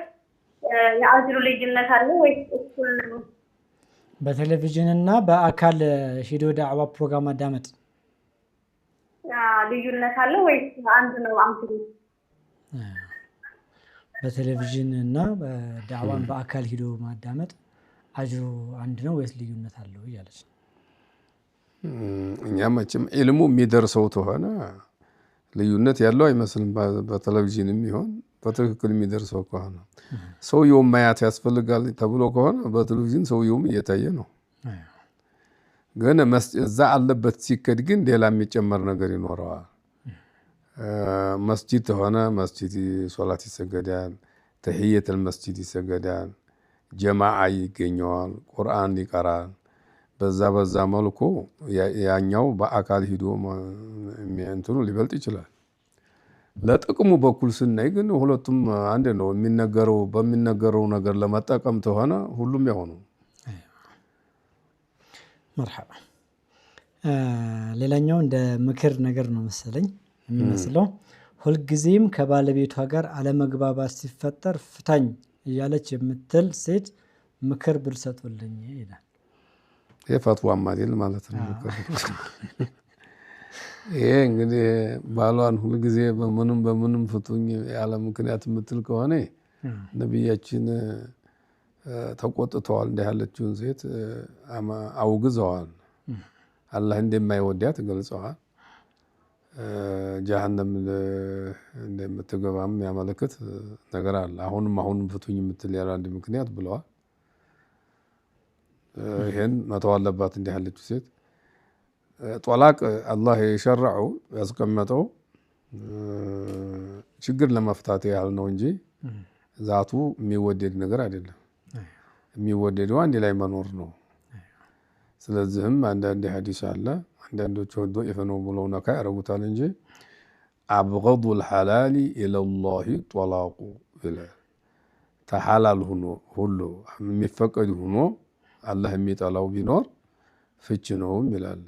የአጅሩ ልዩነት አለ ወይስ እኩል ነው? በቴሌቪዥንና በአካል ሄዶ ዳዕዋ ፕሮግራም ማዳመጥ ልዩነት አለ ወይስ አንድ ነው? አምጥሩ በቴሌቪዥንና በዳዕዋን በአካል ሄዶ ማዳመጥ አጅሩ አንድ ነው ወይስ ልዩነት አለው ይያለች እኛም መቼም ኢልሙ የሚደርሰው ተሆነ ልዩነት ያለው አይመስልም በቴሌቪዥንም ይሁን በትክክል የሚደርሰው ከሆነ ሰውየው ማያት ያስፈልጋል ተብሎ ከሆነ በቴሌቪዥን ሰውየውም እየታየ ነው ግን እዛ አለበት ሲከድ ግን ሌላ የሚጨመር ነገር ይኖረዋል መስጂድ ሆነ መስጂድ ሶላት ይሰገዳል ተህየተል መስጂድ ይሰገዳል ጀማዓ ይገኛል ቁርአን ይቀራል በዛ መልኩ ያኛው በአካል ሂዶ እንትኑ ሊበልጥ ይችላል ለጥቅሙ በኩል ስናይ ግን ሁለቱም አንድ ነው በሚነገረው ነገር ለመጠቀም ተሆነ ሁሉም ያው ነው مرحبا ሌላኛው እንደ ምክር ነገር ነው መሰለኝ የሚመስለው ሁሉ ጊዜም ከባለቤቷ ጋር አለመግባባት ሲፈጠር ፍታኝ እያለች የምትል ሴት ምክር ብልሰጡልኝ ይላል የፈትዋ ማዲል ማለት ነው ይሄ እንግዲህ ባሏን ሁሉ ጊዜ በምንም ፍቱኝ ያለ ምክንያት የምትል ከሆነ ነብያችን ተቆጥተዋል እንደ ያለችውን ሴት አውግዘዋል አላህ እንደማይወዳት ገልጸዋል ጀሃነም እንደምትገባም ያመለክት ነገር አለ አሁንም ፍቱኝ የምትል ያለ አንድ ምክንያት ብለዋል ይሄን መተው አለባት እንደ ያለችው ሴት ጦላቅ አላህ የሸረዐው ያስቀመጠው ችግር ለመፍታት ያህል ነው እንጂ ዛቱ የሚወደድ ነገር አይደለም የሚወደደው አንድ ላይ መኖር ነው ስለዚህም አንዳንድ ሐዲስ አለ አንዳንዶቹ ضعيف ነው ብለው ነካ ያረጉታል እንጂ አብغض الحلال الى الله طلاق ይላል ተሐላል ሁሉ የሚፈቀድ ሆኖ አላህ የሚጠላው ቢኖር ፍች ነው ይላል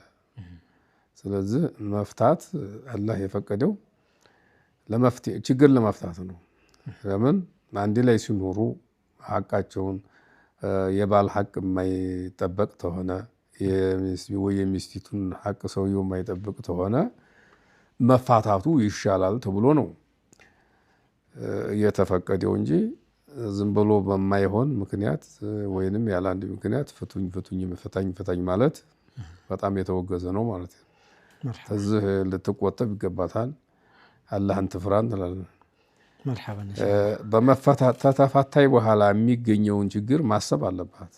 ስለዚህ መፍታት አላህ የፈቀደው ለመፍትሄ ችግር ለመፍታት ነው ለምን አንድ ላይ ሲኖሩ ሐቃቸውን የባል ሐቅ የማይጠበቅ ተሆነ የሚስቲቱን ሐቅ ሰውየው የማይጠብቅ ተሆነ መፋታቱ ይሻላል ተብሎ ነው የተፈቀደው እንጂ ዝም ብሎ በማይሆን ምክንያት ወይንም ያለ አንድ ምክንያት ፍቱኝ ማለት በጣም የተወገዘ ነው ማለት ነው ተዝህ ልትቆጠብ ይገባታል አላህን ትፍራን እንላለን مرحبا በመፈታት ተፈታይ በኋላ የሚገኘውን ችግር ማሰብ አለባት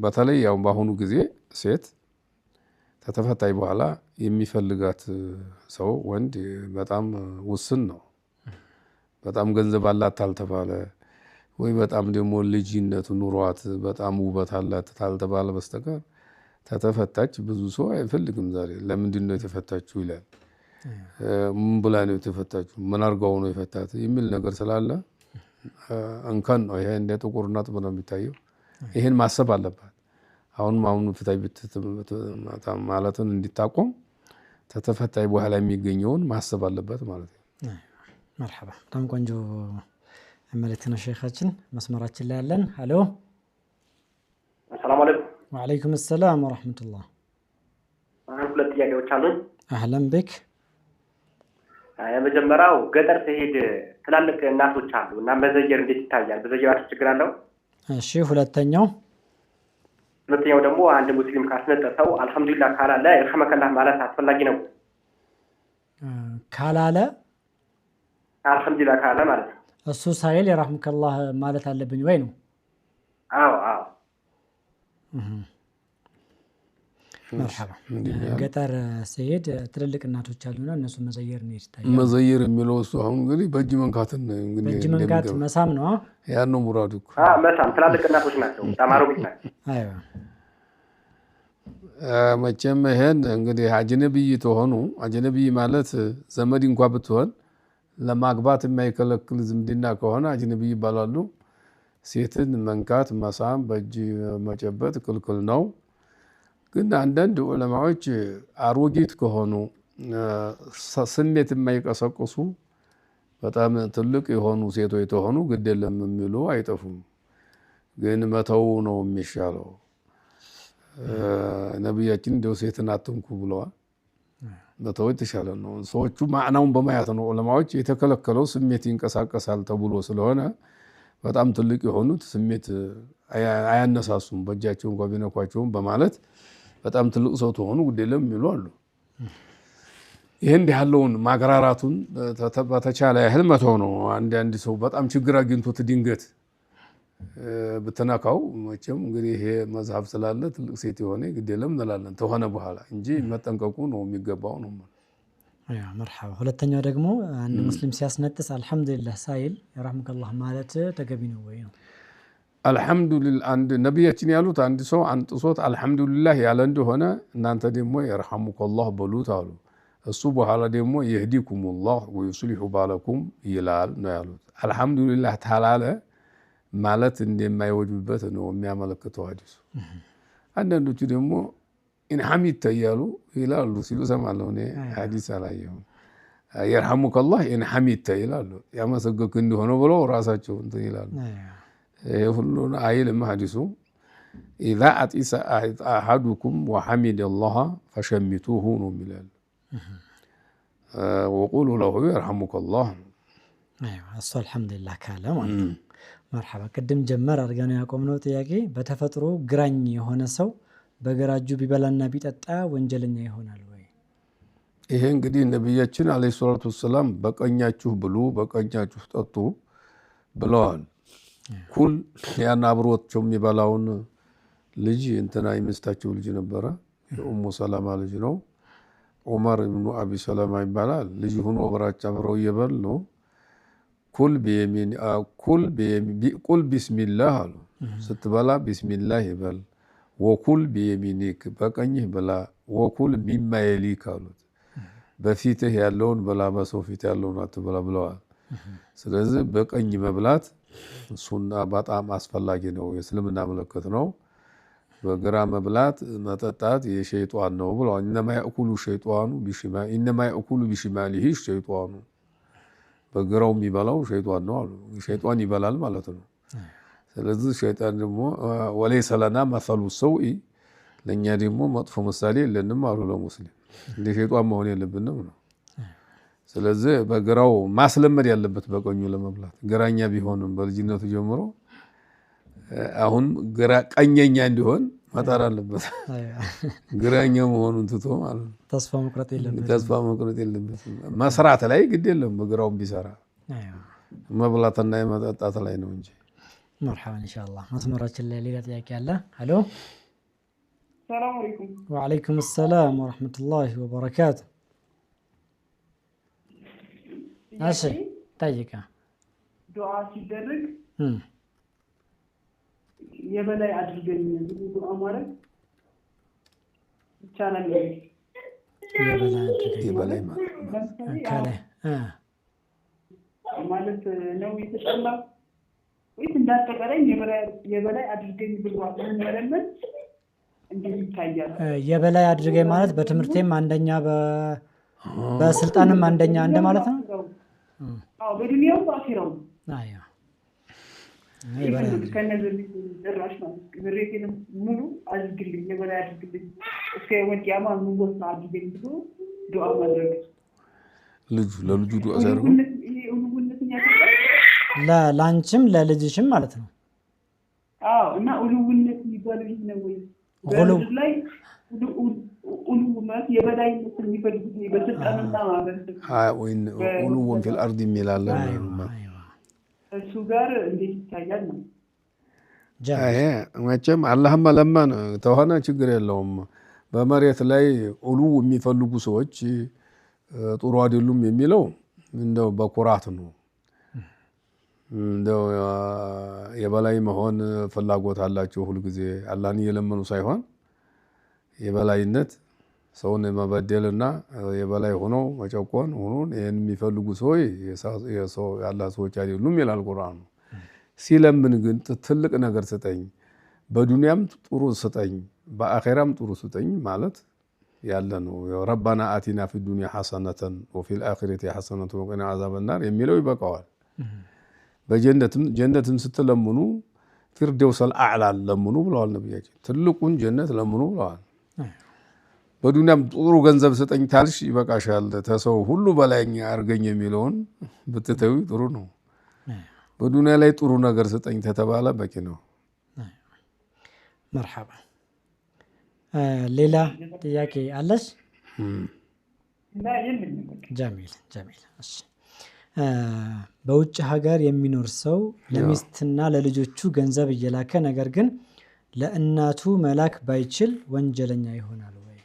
በተለይ ያው በአሁኑ ጊዜ ሴት ተፈታይ በኋላ የሚፈልጋት ሰው ወንድ በጣም ውስን ነው በጣም ገንዘብ አላት ታልተባለ ወይ በጣም ደግሞ ልጅነት ኑሯት በጣም ውበት አላት ታልተባለ በስተቀር ተፈታች ብዙ ሰው አይፈልግም ዛሬ ለምንድን ነው የተፈታችው ይላል ምን ብላ ነው የተፈታችው ምን አርጋው ነው የፈታት የሚል ነገር ስላለ እንከን ነው ይሄ እንደ ጥቁር ነጥብ ነው የሚታየው ይሄን ማሰብ አለባት አሁን ፍታይ ማለትን እንዲታቆም ተፈታይ በኋላ የሚገኘውን ማሰብ አለባት ማለት ነው مرحبا በጣም ቆንጆ መልእክት ነው ሼኻችን መስመራችን ላይ ያለን ሄሎ ሰላም አለይኩም። ወአለይኩም ሰላም ወራህመቱላህ። ሁለት ጥያቄዎች አሉኝ። አህለን ቢክ። የመጀመሪያው ገጠር ሲሄድ ትላልቅ እናቶች አሉ እና መዘየር እንዴት ይታያል? መዘየራቸው ችግር አለው? እሺ ሁለተኛው ደግሞ አንድ ሙስሊም ካስነጠሰው አልሐምዱሊላህ ካላለ ይርሐመከላህ ማለት አስፈላጊ ነው? ካላለ አልሐምዱሊላህ ካላለ ማለት ነው። እሱ ሳይል ይርሐመከላህ ማለት አለብኝ ወይ ነው? አዎ። መርሐባ። ገጠር ሲሄድ ትልልቅ እናቶች አሉና እነሱ መዘየር ነው ይታያል። መዘየር የሚለው እሱ አሁን እንግዲህ በእጅ መንካትን እንግዲህ በእጅ መንካት መሳም ነው። ያን ነው ሙራዱ እኮ። መሳም ትላልቅ እናቶች ናቸው፣ በጣም አሮጊት ናቸው። አይዋ መቼም ይሄን እንግዲህ አጅነብይ ተሆኑ አጅነብይ ማለት ዘመድ እንኳን ብትሆን ለማግባት የማይከለክል ዝምድና ከሆነ አጅነብይ ይባላሉ። ሴትን መንካት መሳም በእጅ መጨበጥ ክልክል ነው። ግን አንዳንድ ዑለማዎች አሮጊት ከሆኑ ስሜት የማይቀሰቅሱ በጣም ትልቅ የሆኑ ሴቶች ተሆኑ ግድ የለም የሚሉ አይጠፉም። ግን መተው ነው የሚሻለው። ነብያችን እንደው ሴትን አትንኩ ብለዋል። መተው የተሻለ ነው። ሰዎቹ ማዕናውን በማየት ነው። ዑለማዎች የተከለከለው ስሜት ይንቀሳቀሳል ተብሎ ስለሆነ በጣም ትልቅ የሆኑት ስሜት አያነሳሱም፣ በእጃቸው እንኳን ቢነኳቸውም በማለት በጣም ትልቅ ሰው ተሆኑ ግድ የለም የሚሉ አሉ። ይሄ እንዲህ ያለውን ማግራራቱን በተቻለ ያህል መተው ነው። አንድ ሰው በጣም ችግር አግኝቶት ድንገት ብትነካው መቼም እንግዲህ ይሄ መዝሀብ ስላለ ትልቅ ሴት የሆነ ግድ የለም እንላለን ተሆነ በኋላ እንጂ መጠንቀቁ ነው የሚገባው ነው። መርሐባ። ሁለተኛው ደግሞ አንድ ሙስሊም ሲያስነጥስ አልሐምዱሊላህ ሳይል ይርሐመከላህ ማለት ተገቢ ነው ወይ ነው? አልሐምዱሊላህ አንድ ነብያችን ያሉት አንድ ሰው አንጥሶት አልሐምዱሊላህ ያለ እንደሆነ እናንተ ደግሞ ይርሐሙከላህ በሉት አሉ። እሱ በኋላ ደግሞ ይህዲኩሙላህ ወይስሊሑ ባለኩም ይላል ነው ያሉት። አልሐምዱሊላህ ታላለ ማለት እንደማይወጅብበት ነው የሚያመለክተው ሐዲሱ። አንዳንዶቹ ደግሞ ኢንሐሚተ እያሉ ይላሉ ሲሉ ሰማለሁ እኔ ሐዲስ አላየሁም። ይርሐሙከላህ ኢንሐሚተ ይላሉ ያመሰገንክ እንደሆነ ብለው ራሳቸው እንትን ይላሉ። ይሄ ሁሉን አይልም ሐዲሱ። ኢዛ አጢሰ አሐዱኩም ወሐሚደላህ ፈሸሚቱሁ ነው የሚላል። ወቁሉ ለሁ ይርሐሙከላህ። እሱ አልሐምዱሊላህ ካለ ማለት ነው። መርሐባ። ቅድም ጀመር አድርገን ያቆምነው ጥያቄ በተፈጥሮ ግራኝ የሆነ ሰው በግራ እጁ ቢበላና ቢጠጣ ወንጀለኛ ይሆናል ወይ? ይሄ እንግዲህ ነብያችን አለይሂ ሰላቱ ወሰላም በቀኛችሁ ብሉ በቀኛችሁ ጠጡ ብለዋል። ኩል ያን አብሮቸው የሚበላውን ልጅ እንትና የሚስታቸው ልጅ ነበረ፣ የኡሙ ሰለማ ልጅ ነው። ዑመር ኢብኑ አቢ ሰለማ ይባላል። ልጅ ሆኖ አብረው እየበሉ ቁል ቢስሚላህ አሉ። ስትበላ ቢስሚላህ ይበል። ወኩል ቢየሚኒክ በቀኝህ ብላ። ወኩል ሚማ የሊክ አሉት። በፊትህ ያለውን ብላ፣ በሰው ፊት ያለውን አትብላ ብለዋል። ስለዚህ በቀኝ መብላት ሱና በጣም አስፈላጊ ነው፣ የእስልምና ምልክት ነው። በግራ መብላት መጠጣት የሸይጣን ነው ብለዋል። ኢነማ ያእኩሉ ቢሽማሊሂ ሸይጣኑ፣ በግራው የሚበላው ሸይጣን ነው አሉ። ሸይጣን ይበላል ማለት ነው። ስለዚህ ሸይጣን ደግሞ ወለይሰ ለና መሰሉ ሰውኢ፣ ለእኛ ደግሞ መጥፎ ምሳሌ የለንም አሉ። ለሙስሊም እንደ ሸይጣን መሆን የለብንም ነው። ስለዚህ በግራው ማስለመድ ያለበት በቀኙ ለመብላት። ግራኛ ቢሆንም በልጅነቱ ጀምሮ አሁን ቀኘኛ እንዲሆን መጣር አለበት። ግራኛ መሆኑን ትቶ ማለት ነው። ተስፋ መቁረጥ የለበትም። መስራት ላይ ግድ የለም በግራውም ቢሰራ፣ መብላትና የመጠጣት ላይ ነው እንጂ። መርሐባ ኢንሻአላህ። መስመራችን ላይ ሌላ ጥያቄ አለ። ሄሎ ሰላም አለይኩም። ወአለይኩም ሰላም ወራህመቱላሂ ወበረካቱ። እሺ ጠይቃ ዱዓ ሲደረግ የበላይ አድርገኝ ዱዓ ማለት ይቻላል? የበላይ ማለት ነው የተጠላ ወይስ እንዳጠቃላይ የበላይ አድርገኝ ብሏል መለመን እንዴት ይታያል? የበላይ አድርገኝ ማለት በትምህርቴም አንደኛ በስልጣንም አንደኛ እንደማለት ነው። አዎ በዱንያው በአኺራው። ከነዚህ ድራሽ ማለት ብሬቴንም ሙሉ አድርግልኝ የበላይ አድርግልኝ እስከ ወዲያማ ሙሉስ አድርግልኝ ብሎ ዱዓ ማድረግ ለልጁ ዱዓ ሲያደርጉ ላንቺም ለልጅሽም ማለት ነው። እና ኡሉውነት የሚባለው ይህ ነው ወይ? በምድር ላይ ኡሉውነት የበላይነት የሚፈልጉት በስልጣንና ማለት ወይን ኡሉውን ፊል አርድ የሚላለ እሱ ጋር እንዴት ይታያል ነው? መቼም አላህም መለመን ተሆነ ችግር የለውም። በመሬት ላይ ኡሉው የሚፈልጉ ሰዎች ጥሩ አይደሉም የሚለው እንደው በኩራት ነው። እንደው የበላይ መሆን ፍላጎት አላቸው ሁሉ ጊዜ አላህን እየለመኑ ሳይሆን የበላይነት ሰውን መበደልና የበላይ ሆኖ መጨቆን ሆኖ ይሄን የሚፈልጉ ሰዎች የአላህ ሰዎች አይደሉም ይላል ቁርአኑ። ሲለምን ግን ትልቅ ነገር ስጠኝ፣ በዱንያም ጥሩ ስጠኝ፣ በአኺራም ጥሩ ስጠኝ ማለት ያለ ነው። ረባና አቲና ፊ ዱንያ ሐሰነተን ወፊል አኺረቲ ሐሰነተን ወቂና አዛበናር የሚለው ይበቃዋል። ጀነትን ስትለምኑ ፊርደውሰል አዕላ ለምኑ ብለዋል ነብያችን። ትልቁን ጀነት ለምኑ ብለዋል። በዱንያም ጥሩ ገንዘብ ስጠኝ ታልሽ ይበቃሻል፣ ተሰው ሁሉ በላይኛ አርገኝ የሚለውን ብትተዩ ጥሩ ነው። በዱንያ ላይ ጥሩ ነገር ስጠኝ ተተባለ በቂ ነው። መርሐባ። ሌላ ጥያቄ አለሽ? ጀሚል። እሺ በውጭ ሀገር የሚኖር ሰው ለሚስትና ለልጆቹ ገንዘብ እየላከ ነገር ግን ለእናቱ መላክ ባይችል ወንጀለኛ ይሆናል ወይ?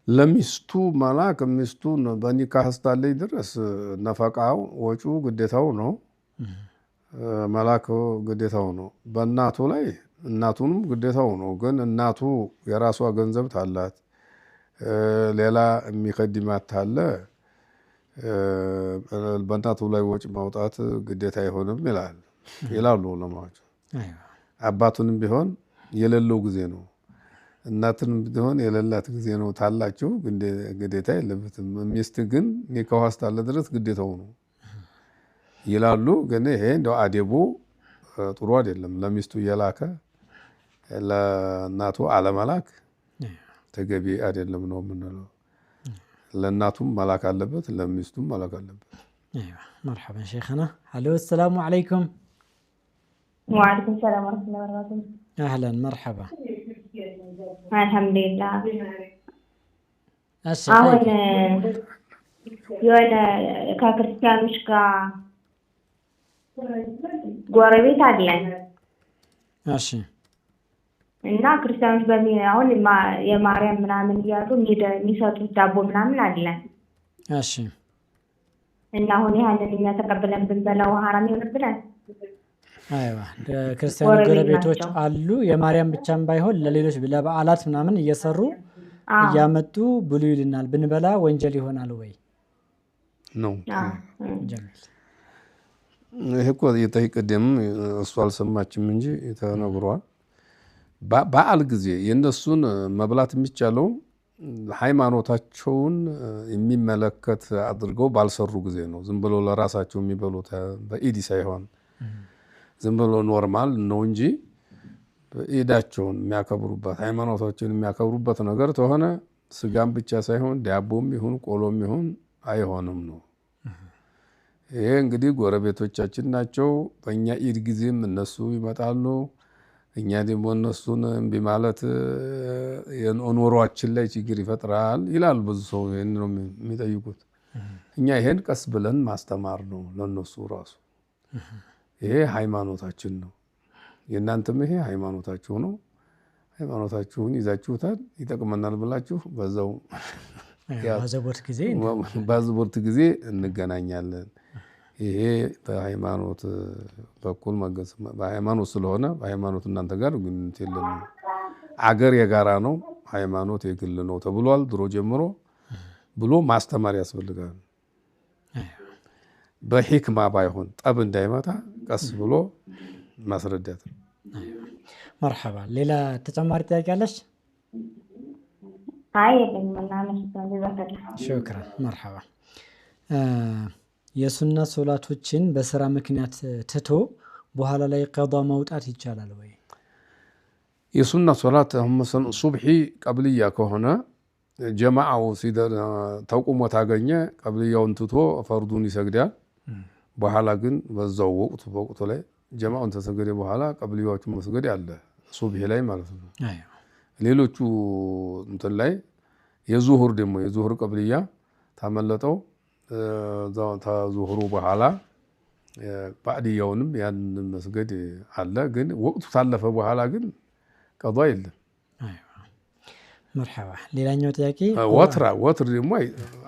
ለሚስቱ መላክ ሚስቱን በኒካህ እስካለች ድረስ ነፈቃው ወጪው ግዴታው ነው። መላክ ግዴታው ነው። በእናቱ ላይ እናቱንም ግዴታው ነው። ግን እናቱ የራሷ ገንዘብ ታላት ሌላ የሚከድማት ታለ በእናቱ ላይ ወጪ ማውጣት ግዴታ አይሆንም ይላሉ ዑለማዎች። አባቱንም ቢሆን የሌለው ጊዜ ነው፣ እናትንም ቢሆን የሌላት ጊዜ ነው ታላቸው ግዴታ የለበትም። ሚስት ግን ኒካህ እስካለ ድረስ ግዴታው ነው ይላሉ። ግን ይሄ እንደው አደቡ ጥሩ አይደለም። ለሚስቱ እየላከ ለእናቱ አለመላክ ተገቢ አይደለም ነው የምንለው። ለእናቱም መላክ አለበት፣ ለሚስቱም መላክ አለበት። መርሐበን ሼኽና። ሄሎ ሰላሙ አለይኩም። ወአለይኩም ሰላም ወራህመቱላሂ ወበረካቱሁ። አህለን መርሐባ። አልሐምዱሊላህ። እሺ አሁን የሆነ ከክርስቲያኖች ጋር ጎረቤት አለን። እሺ እና ክርስቲያኖች አሁን የማርያም ምናምን እያሉ የሚሰጡት ዳቦ ምናምን አለን። እሺ እና አሁን ያንን እኛ ተቀብለን ብንበላው ሐራም ይሆንብናል? አይዋ ክርስቲያን ጎረቤቶች አሉ። የማርያም ብቻም ባይሆን ለሌሎች ለበዓላት ምናምን እየሰሩ እያመጡ ብሉ ይልናል። ብንበላ ወንጀል ይሆናል ወይ ነው? ጀሚል። ይሄ እኮ የተቀደም እሱ አልሰማችም እንጂ ተነግሯል። በዓል ጊዜ የእነሱን መብላት የሚቻለው ሃይማኖታቸውን የሚመለከት አድርገው ባልሰሩ ጊዜ ነው። ዝም ብሎ ለራሳቸው የሚበሉት በኢድ ሳይሆን ዝም ብሎ ኖርማል ነው እንጂ በኢዳቸውን የሚያከብሩበት ሃይማኖታቸውን የሚያከብሩበት ነገር ተሆነ ስጋም ብቻ ሳይሆን ዳቦም ይሁን ቆሎም ይሁን አይሆንም ነው። ይሄ እንግዲህ ጎረቤቶቻችን ናቸው። በእኛ ኢድ ጊዜም እነሱ ይመጣሉ። እኛ ደግሞ እነሱን እምቢ ማለት ኑሯችን ላይ ችግር ይፈጥራል ይላል ብዙ ሰው። ይሄን ነው የሚጠይቁት። እኛ ይሄን ቀስ ብለን ማስተማር ነው ለነሱ ራሱ። ይሄ ሃይማኖታችን ነው፣ የእናንተም ይሄ ሃይማኖታችሁ ነው። ሃይማኖታችሁን ይዛችሁታል፣ ይጠቅመናል ብላችሁ በዛው ባዘቦት ጊዜ እንገናኛለን። ይሄ በሃይማኖት በኩል በሃይማኖት ስለሆነ በሃይማኖት እናንተ ጋር ግንኙነት የለም። አገር የጋራ ነው፣ ሃይማኖት የግል ነው ተብሏል ድሮ ጀምሮ ብሎ ማስተማር ያስፈልጋል። በሂክማ ባይሆን ጠብ እንዳይመጣ ቀስ ብሎ ማስረዳት። መርሐባ። ሌላ ተጨማሪ ጥያቄ አለሽ? አይ የለኝም። ሹክራን። መርሐባ። የሱና ሶላቶችን በስራ ምክንያት ትቶ በኋላ ላይ ቀዷ ማውጣት ይቻላል ወይ? የሱና ሶላት ሱብሒ ቀብልያ ከሆነ ጀማዓው ተቁሞ ታገኘ ቀብልያውን ትቶ ፈርዱን ይሰግዳል። በኋላ ግን በዛው ወቅቱ ላይ ጀማዓውን ተሰገደ በኋላ ቀብልያዎቹን መስገድ አለ ሱብሒ ላይ ማለት ነው። ሌሎቹ እንትን ላይ የዙሁር ቀብልያ ታመለጠው ተዙሁሩ በኋላ ባዕድያውንም ያን መስገድ አለ። ግን ወቅቱ ታለፈ በኋላ ግን ቀዷ የለም። መርሐባ። ሌላኛው ጥያቄ ወትር ደግሞ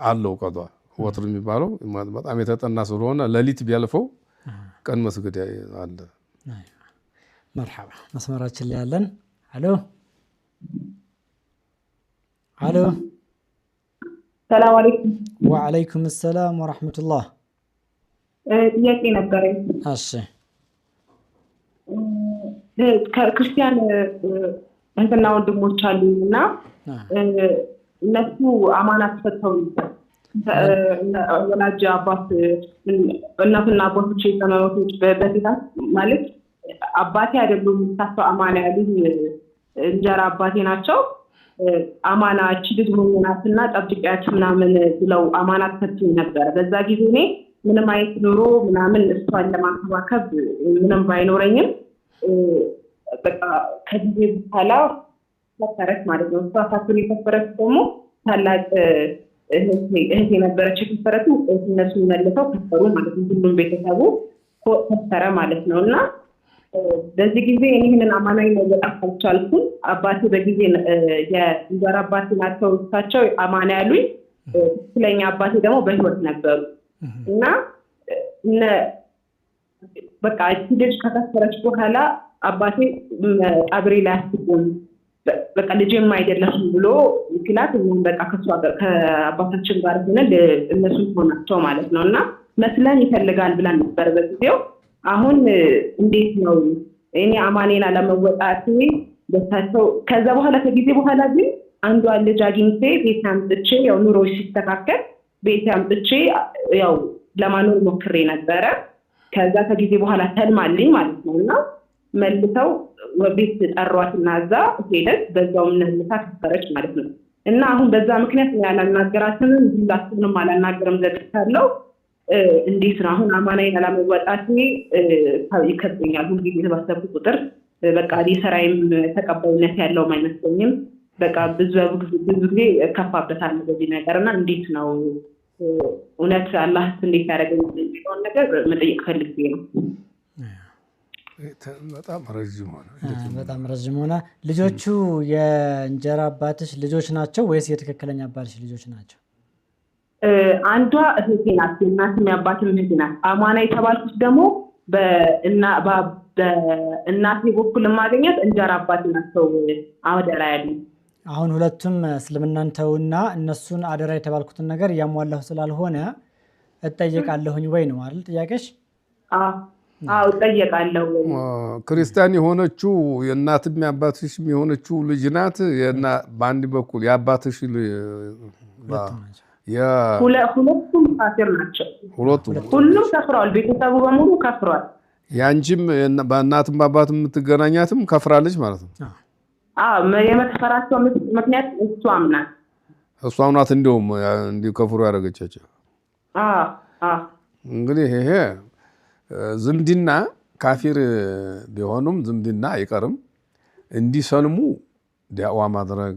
አለው ቀዷ። ወትር የሚባለው በጣም የተጠና ስለሆነ ሌሊት ቢያልፈው ቀን መስገድ አለ። መርሐባ። መስመራችን ላይ ያለን አሎ ሰላም አለይኩም። ወአለይኩም ሰላም ወራህመቱላህ። ጥያቄ ነበረኝ። እሺ ክርስቲያን እንትና ወንድሞች አሉና እነሱ አማናት ፈተው ወላጅ አባት እናትና አባቶች የተመሩት በፊት ማለት አባቴ አይደሉም ታፈው አማና ያሉኝ እንጀራ አባቴ ናቸው። አማና እቺ ልጅ ሞኝናትና ጠብቂያት ምናምን ብለው አማናት ፈትኝ ነበር። በዛ ጊዜ እኔ ምንም አይነት ኑሮ ምናምን እሷን ለማንከባከብ ምንም ባይኖረኝም በቃ ከጊዜ በኋላ ተፈረስ ማለት ነው። እሷን የተፈረስ ደግሞ ታላቅ እህቴ ነበረች። የተፈረሱ እነሱ መልሰው ከፈሩ ማለት ነው። ሁሉም ቤተሰቡ ተፈረ ማለት ነውና በዚህ ጊዜ ይህንን አማናዊ መወጣት አልቻልኩም። አባቴ በጊዜ የእንጀራ አባቴ ናቸው እሳቸው አማና ያሉኝ። ትክክለኛ አባቴ ደግሞ በህይወት ነበሩ እና በቃ እቺ ልጅ ከተፈረች በኋላ አባቴ ቀብሬ ላይ አስቆም በቃ ልጅም አይደለሽም ብሎ ይክላት እኛም በቃ ከአባታችን ጋር ሆነን እነሱ ሆናቸው ማለት ነውና መስለን ይፈልጋል ብለን ነበር በጊዜው። አሁን እንዴት ነው እኔ አማኔና ለመወጣት በታቸው ከዛ በኋላ ከጊዜ በኋላ ግን አንዷ ልጅ አግኝቼ ቤት አምጥቼ ያው ኑሮ ሲስተካከል ቤት አምጥቼ ያው ለማኖር ሞክሬ ነበረ። ከዛ ከጊዜ በኋላ ተልማልኝ ማለት ነውና መልሰው ቤት ጠሯትና እዛ ሄደት በዛው ምንልታ ተፈረች ማለት ነው። እና አሁን በዛ ምክንያት ያላናገራችንም ሁላችንም አላናገርም ዘጥታለው። እንዴት ነው አሁን አማናዬን ለመወጣት ይከብደኛል። ሁሉ ጊዜ ባሰብኩ ቁጥር በቃ ሊሰራይም ተቀባይነት ያለው አይመስለኝም። በቃ ብዙ ጊዜ ከፋበታል በዚህ ነገርና እንዴት ነው እውነት አላህ እንዴት ያደርገኛል የሚለው ነገር መጠየቅ ፈልጌ ነው። በጣም ረጅም ሆነ። ልጆቹ የእንጀራ አባትሽ ልጆች ናቸው ወይስ የትክክለኛ አባትሽ ልጆች ናቸው? አንዷ እህቴ ናት፣ እናትም ያባትም እህቴ ናት። አማና የተባልኩት ደግሞ በእናቴ በኩል ማግኘት እንጀራ አባቴ ናቸው አደራ ያሉ። አሁን ሁለቱም እስልምናን ተውና እነሱን አደራ የተባልኩትን ነገር ያሟላሁ ስላልሆነ እጠየቃለሁኝ ወይ ነው አይደል ጥያቄሽ? አዎ እጠየቃለሁ። ክርስቲያን የሆነችው የእናትም ያባትሽም የሆነችው ልጅ ናት። በአንድ በኩል ያባትሽ ሁለቱም ካፊር ናቸው። ሁሉም ከፍረዋል። ቤተሰቡ በሙሉ ከፍሯል። ያንቺም በእናትም በአባትም የምትገናኛትም ከፍራለች ማለት ነው። የመክፈራቸው ምክንያት እሷም ናት እንዲሁም እንዲከፍሩ ያደረገቻቸው። እንግዲህ ይሄ ዝምድና ካፊር ቢሆኑም ዝምድና አይቀርም። እንዲሰልሙ ዳዕዋ ማድረግ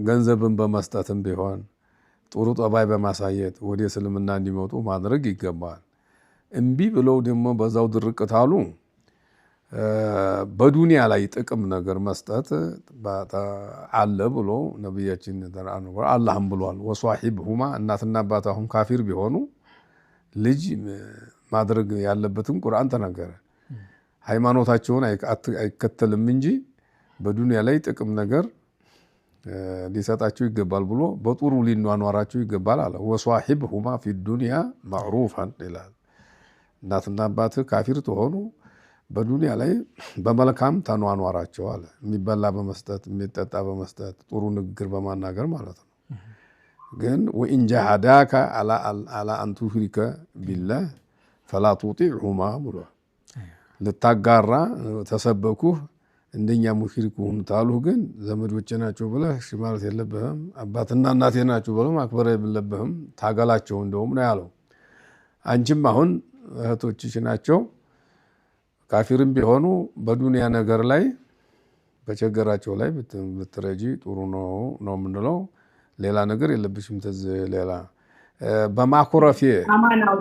ገንዘብን በመስጠትም ቢሆን ጥሩ ጠባይ በማሳየት ወደ እስልምና እንዲመጡ ማድረግ ይገባል። እምቢ ብለው ደግሞ በዛው ድርቅታሉ በዱንያ ላይ ጥቅም ነገር መስጠት አለ ብሎ ነብያችን አላህም ብሏል። ወሷሂብሁማ እናትና አባት አሁን ካፊር ቢሆኑ ልጅ ማድረግ ያለበትን ቁርአን ተናገረ። ሃይማኖታቸውን አይከተልም እንጂ በዱንያ ላይ ጥቅም ነገር ሊሰጣቸው ይገባል ብሎ በጥሩ ሊኗኗራቸው ይገባል አለ። ወሷሂብሁማ ፊ ዱንያ ማዕሩፋን ይላል። እናትና አባት ካፊር ተሆኑ በዱንያ ላይ በመልካም ተኗኗራቸው አለ። የሚበላ በመስጠት የሚጠጣ በመስጠት ጥሩ ንግግር በማናገር ማለት ነው። ግን ወኢን ጃሃዳከ አላ አን ቱሽሪከ ቢላህ ፈላ ቱጢዕሁማ ብሏል። ልታጋራ ተሰበኩ እንደኛ ሙሽሪክ ሆኑ ታሉ ግን ዘመዶቼ ናቸው ብለህ እሺ ማለት የለብህም አባትና እናቴ ናቸው ብለህ ማክበር የለብህም ታገላቸው እንደውም ነው ያለው አንቺም አሁን እህቶችሽ ናቸው ካፊርም ቢሆኑ በዱንያ ነገር ላይ በቸገራቸው ላይ ብትረጂ ጥሩ ነው ምንለው ሌላ ነገር የለብሽም ሌላ በማኩረፊ አማናው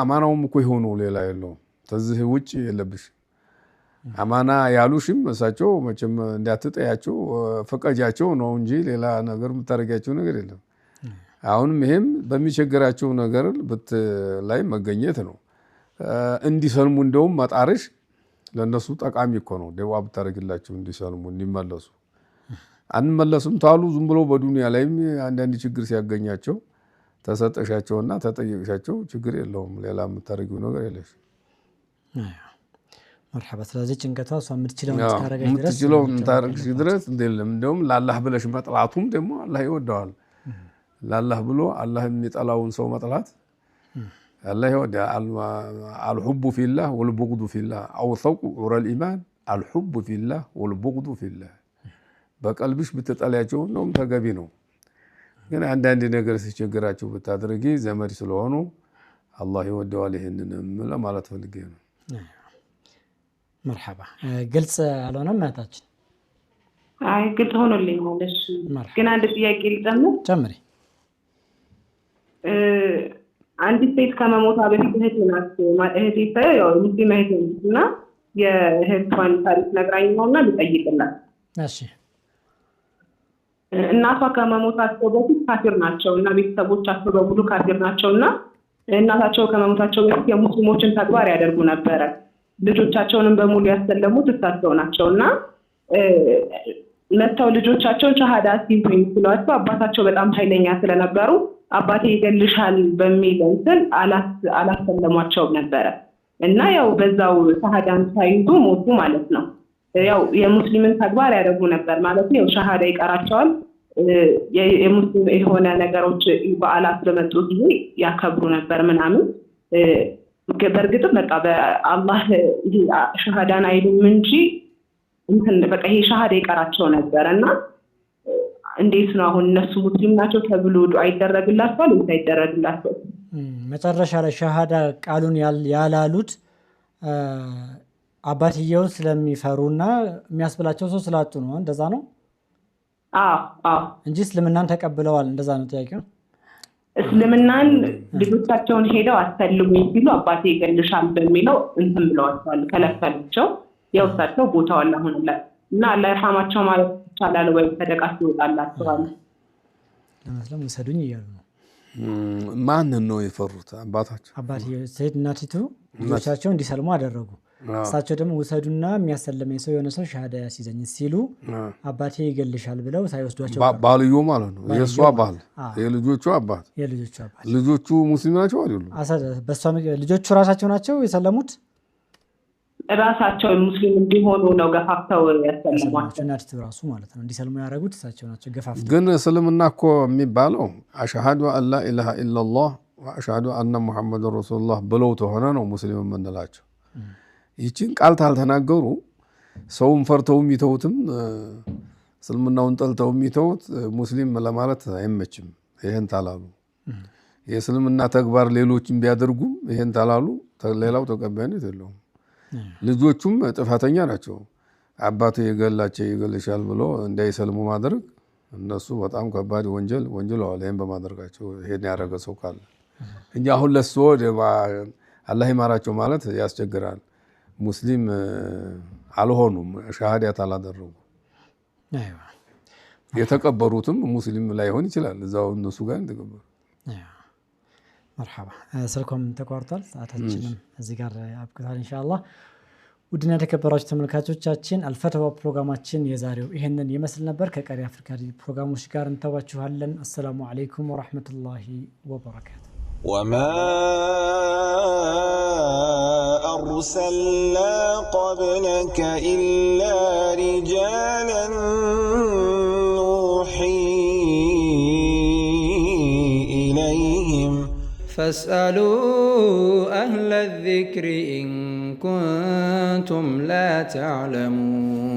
አማናውም እኮ ይሆኑ ሌላ የለውም ተዚህ ውጪ የለብሽ አማና ያሉሽም እሳቸው መቼም እንዲያትጠያቸው ፈቀጃቸው ነው እንጂ ሌላ ነገር ምታረጋቸው ነገር የለም አሁንም ይሄም በሚቸገራቸው ነገር ላይ መገኘት ነው እንዲሰልሙ እንደውም መጣርሽ ለነሱ ጠቃሚ እኮ ነው ደዋ ብታረግላቸው እንዲሰልሙ እንዲመለሱ አንመለሱም ታሉ ዝም ብሎ በዱንያ ላይም አንዳንድ ችግር ሲያገኛቸው ተሰጠሻቸውና ተጠየቅሻቸው ችግር የለውም ሌላ ምታረጊው ነገር የለሽ مرحبا ስለዚህ ጭንቀቷ እሷ የምትችለው ታረግሽ ድረስ እንደውም ለአላህ ብለሽ መጥላቱም ደግሞ አላህ ይወደዋል ለአላህ ብሎ አላህ የሚጠላውን ሰው መጥላት الله يودع الحب في الله والبغض في الله أو ثوق عرى الإيمان الحب في الله والبغض في الله بقلبش بتطلعቸው ነው ተገቢ ነው ግን አንዳንድ ነገር ሲቸግራቸው ብታደርጊ ዘመድ ስለሆኑ አላህ ይወደዋል ይሄንን ለማለት ፈልጌ ነው مرحبا ግልጽ አልሆነም ማታችን አይ ግልጽ ሆኖልኝ ማለት ግን አንድ ጥያቄ ልጨምር አንድ ሴት ከመሞቷ በፊት እህቴ ናት እህቴ ያው ሙስሊም እህቴ ነውና የእህቷን ታሪክ ነግራኝ ነውና ልጠይቅላት እሺ እናቷ ከመሞታቸው በፊት ካፊር ናቸውና ቤተሰቦቻቸው በሙሉ ካፊር ናቸውና እናታቸው ከመሞታቸው በፊት የሙስሊሞችን ተግባር ያደርጉ ነበር ልጆቻቸውንም በሙሉ ያሰለሙት እሳቸው ናቸውና መተው ልጆቻቸውን ሸሃዳ ሲይዙኝ ብለዋቸው አባታቸው በጣም ኃይለኛ ስለነበሩ አባቴ ይገልሻል በሚል እንትን አላሰለሟቸው ነበር እና ያው በዛው ሸሃዳን ሳይዙ ሞቱ ማለት ነው ያው የሙስሊምን ተግባር ያደርጉ ነበር ማለት ነው ሸሃዳ ይቀራቸዋል የሙስሊም የሆነ ነገሮች በዓላት በመጡ ጊዜ ያከብሩ ነበር ምናምን በርግጥ በቃ በአላህ ሸሃዳን አይሉም እንጂ እንትን በቃ ይሄ ሸሃዳ ይቀራቸው ነበርና እንዴት ነው አሁን እነሱ ሙስሊም ናቸው ተብሎ ዱዓ ይደረግላቸዋል ወይ አይደረግላቸውም መጨረሻ ላይ ሸሃዳ ቃሉን ያላሉት አባትየው ስለሚፈሩና የሚያስብላቸው ሰው ስላጡ ነው እንደዛ ነው አዎ እንጂ እስልምናን ተቀብለዋል እንደዛ ነው ጥያቄው እስልምናን ልጆቻቸውን ሄደው አሰልሙኝ ሲሉ አባቴ ይገልሻል በሚለው እንትን ብለዋቸዋል ከለከላቸው ያው እሳቸው ቦታው አሁን ላይ እና አላህ ይርሐማቸው ማለት ይቻላል ወይ ተደቃስ ይወጣላቸዋል ለመስለም ወሰዱኝ ይያሉ ነው ማን ነው የፈሩት አባታቸው ሰይድ እናቲቱ ልጆቻቸው እንዲሰልሙ አደረጉ እሳቸው ደግሞ ወሰዱና የሚያሰለመኝ ሰው የሆነ ሰው ሸሃዳ ያስይዘኝ ሲሉ አባቴ ይገልሻል ብለው ሳይወስዷቸው ባልዮ ማለት ነው የሷ ባል የልጆቹ አባት ልጆቹ ሙስሊም ናቸው አይደሉ በሷ ልጆቹ ራሳቸው ናቸው የሰለሙት ራሳቸው ሙስሊም እንዲሆኑ ነው ገፋፍተው ያሰለሟቸው እናቲቱ ራሱ ማለት ነው እንዲሰልሙ ያደረጉት እሳቸው ናቸው ገፋፍተው ግን እስልምና እኮ የሚባለው አሽሃዱ አን ላ ኢላሃ ኢላላህ ወአሽሃዱ አነ ሙሐመዱን ረሱሉላህ ብለው ተሆነ ነው ሙስሊም የምንላቸው ይችን ቃል ታልተናገሩ ሰውም ፈርተውም ይተውትም እስልምናውን ጠልተውም ይተውት ሙስሊም ለማለት አይመችም ይሄን ታላሉ የእስልምና ተግባር ሌሎችም ቢያደርጉም ይሄን ታላሉ ሌላው ተቀባይነት የለውም ልጆቹም ጥፋተኛ ናቸው አባቱ ይገልሻል ብሎ እንዳይሰልሙ ማድረግ እነሱ በጣም ከባድ ወንጀለዋል ይሄን በማድረጋቸው ይሄን ያደረገ ሰው ካለ እንጂ አሁን ለሱ አላህ ይማራቸው ማለት ያስቸግራል ሙስሊም አልሆኑም ሸሃዳት አላደረጉ አይዋ የተቀበሩትም ሙስሊም ላይሆን ይችላል እዛው እነሱ ጋር እንደቀበሩ مرحبا ስልኩም ተቋርጧል ሰዓታችንም እዚህ ጋር አብቅቷል ኢንሻአላህ ውድና ተከበራችሁ ተመልካቾቻችን አልፈተዋ ፕሮግራማችን የዛሬው ይሄንን ይመስል ነበር ከቀሪ አፍሪካ ፕሮግራሞች ጋር እንተዋችኋለን አሰላሙ አለይኩም ወራህመቱላሂ ወበረካቱ وما أرسلنا قبلك إلا رجالا نوحي إليهم فاسألوا أهل الذكر إن كنتم لا تعلمون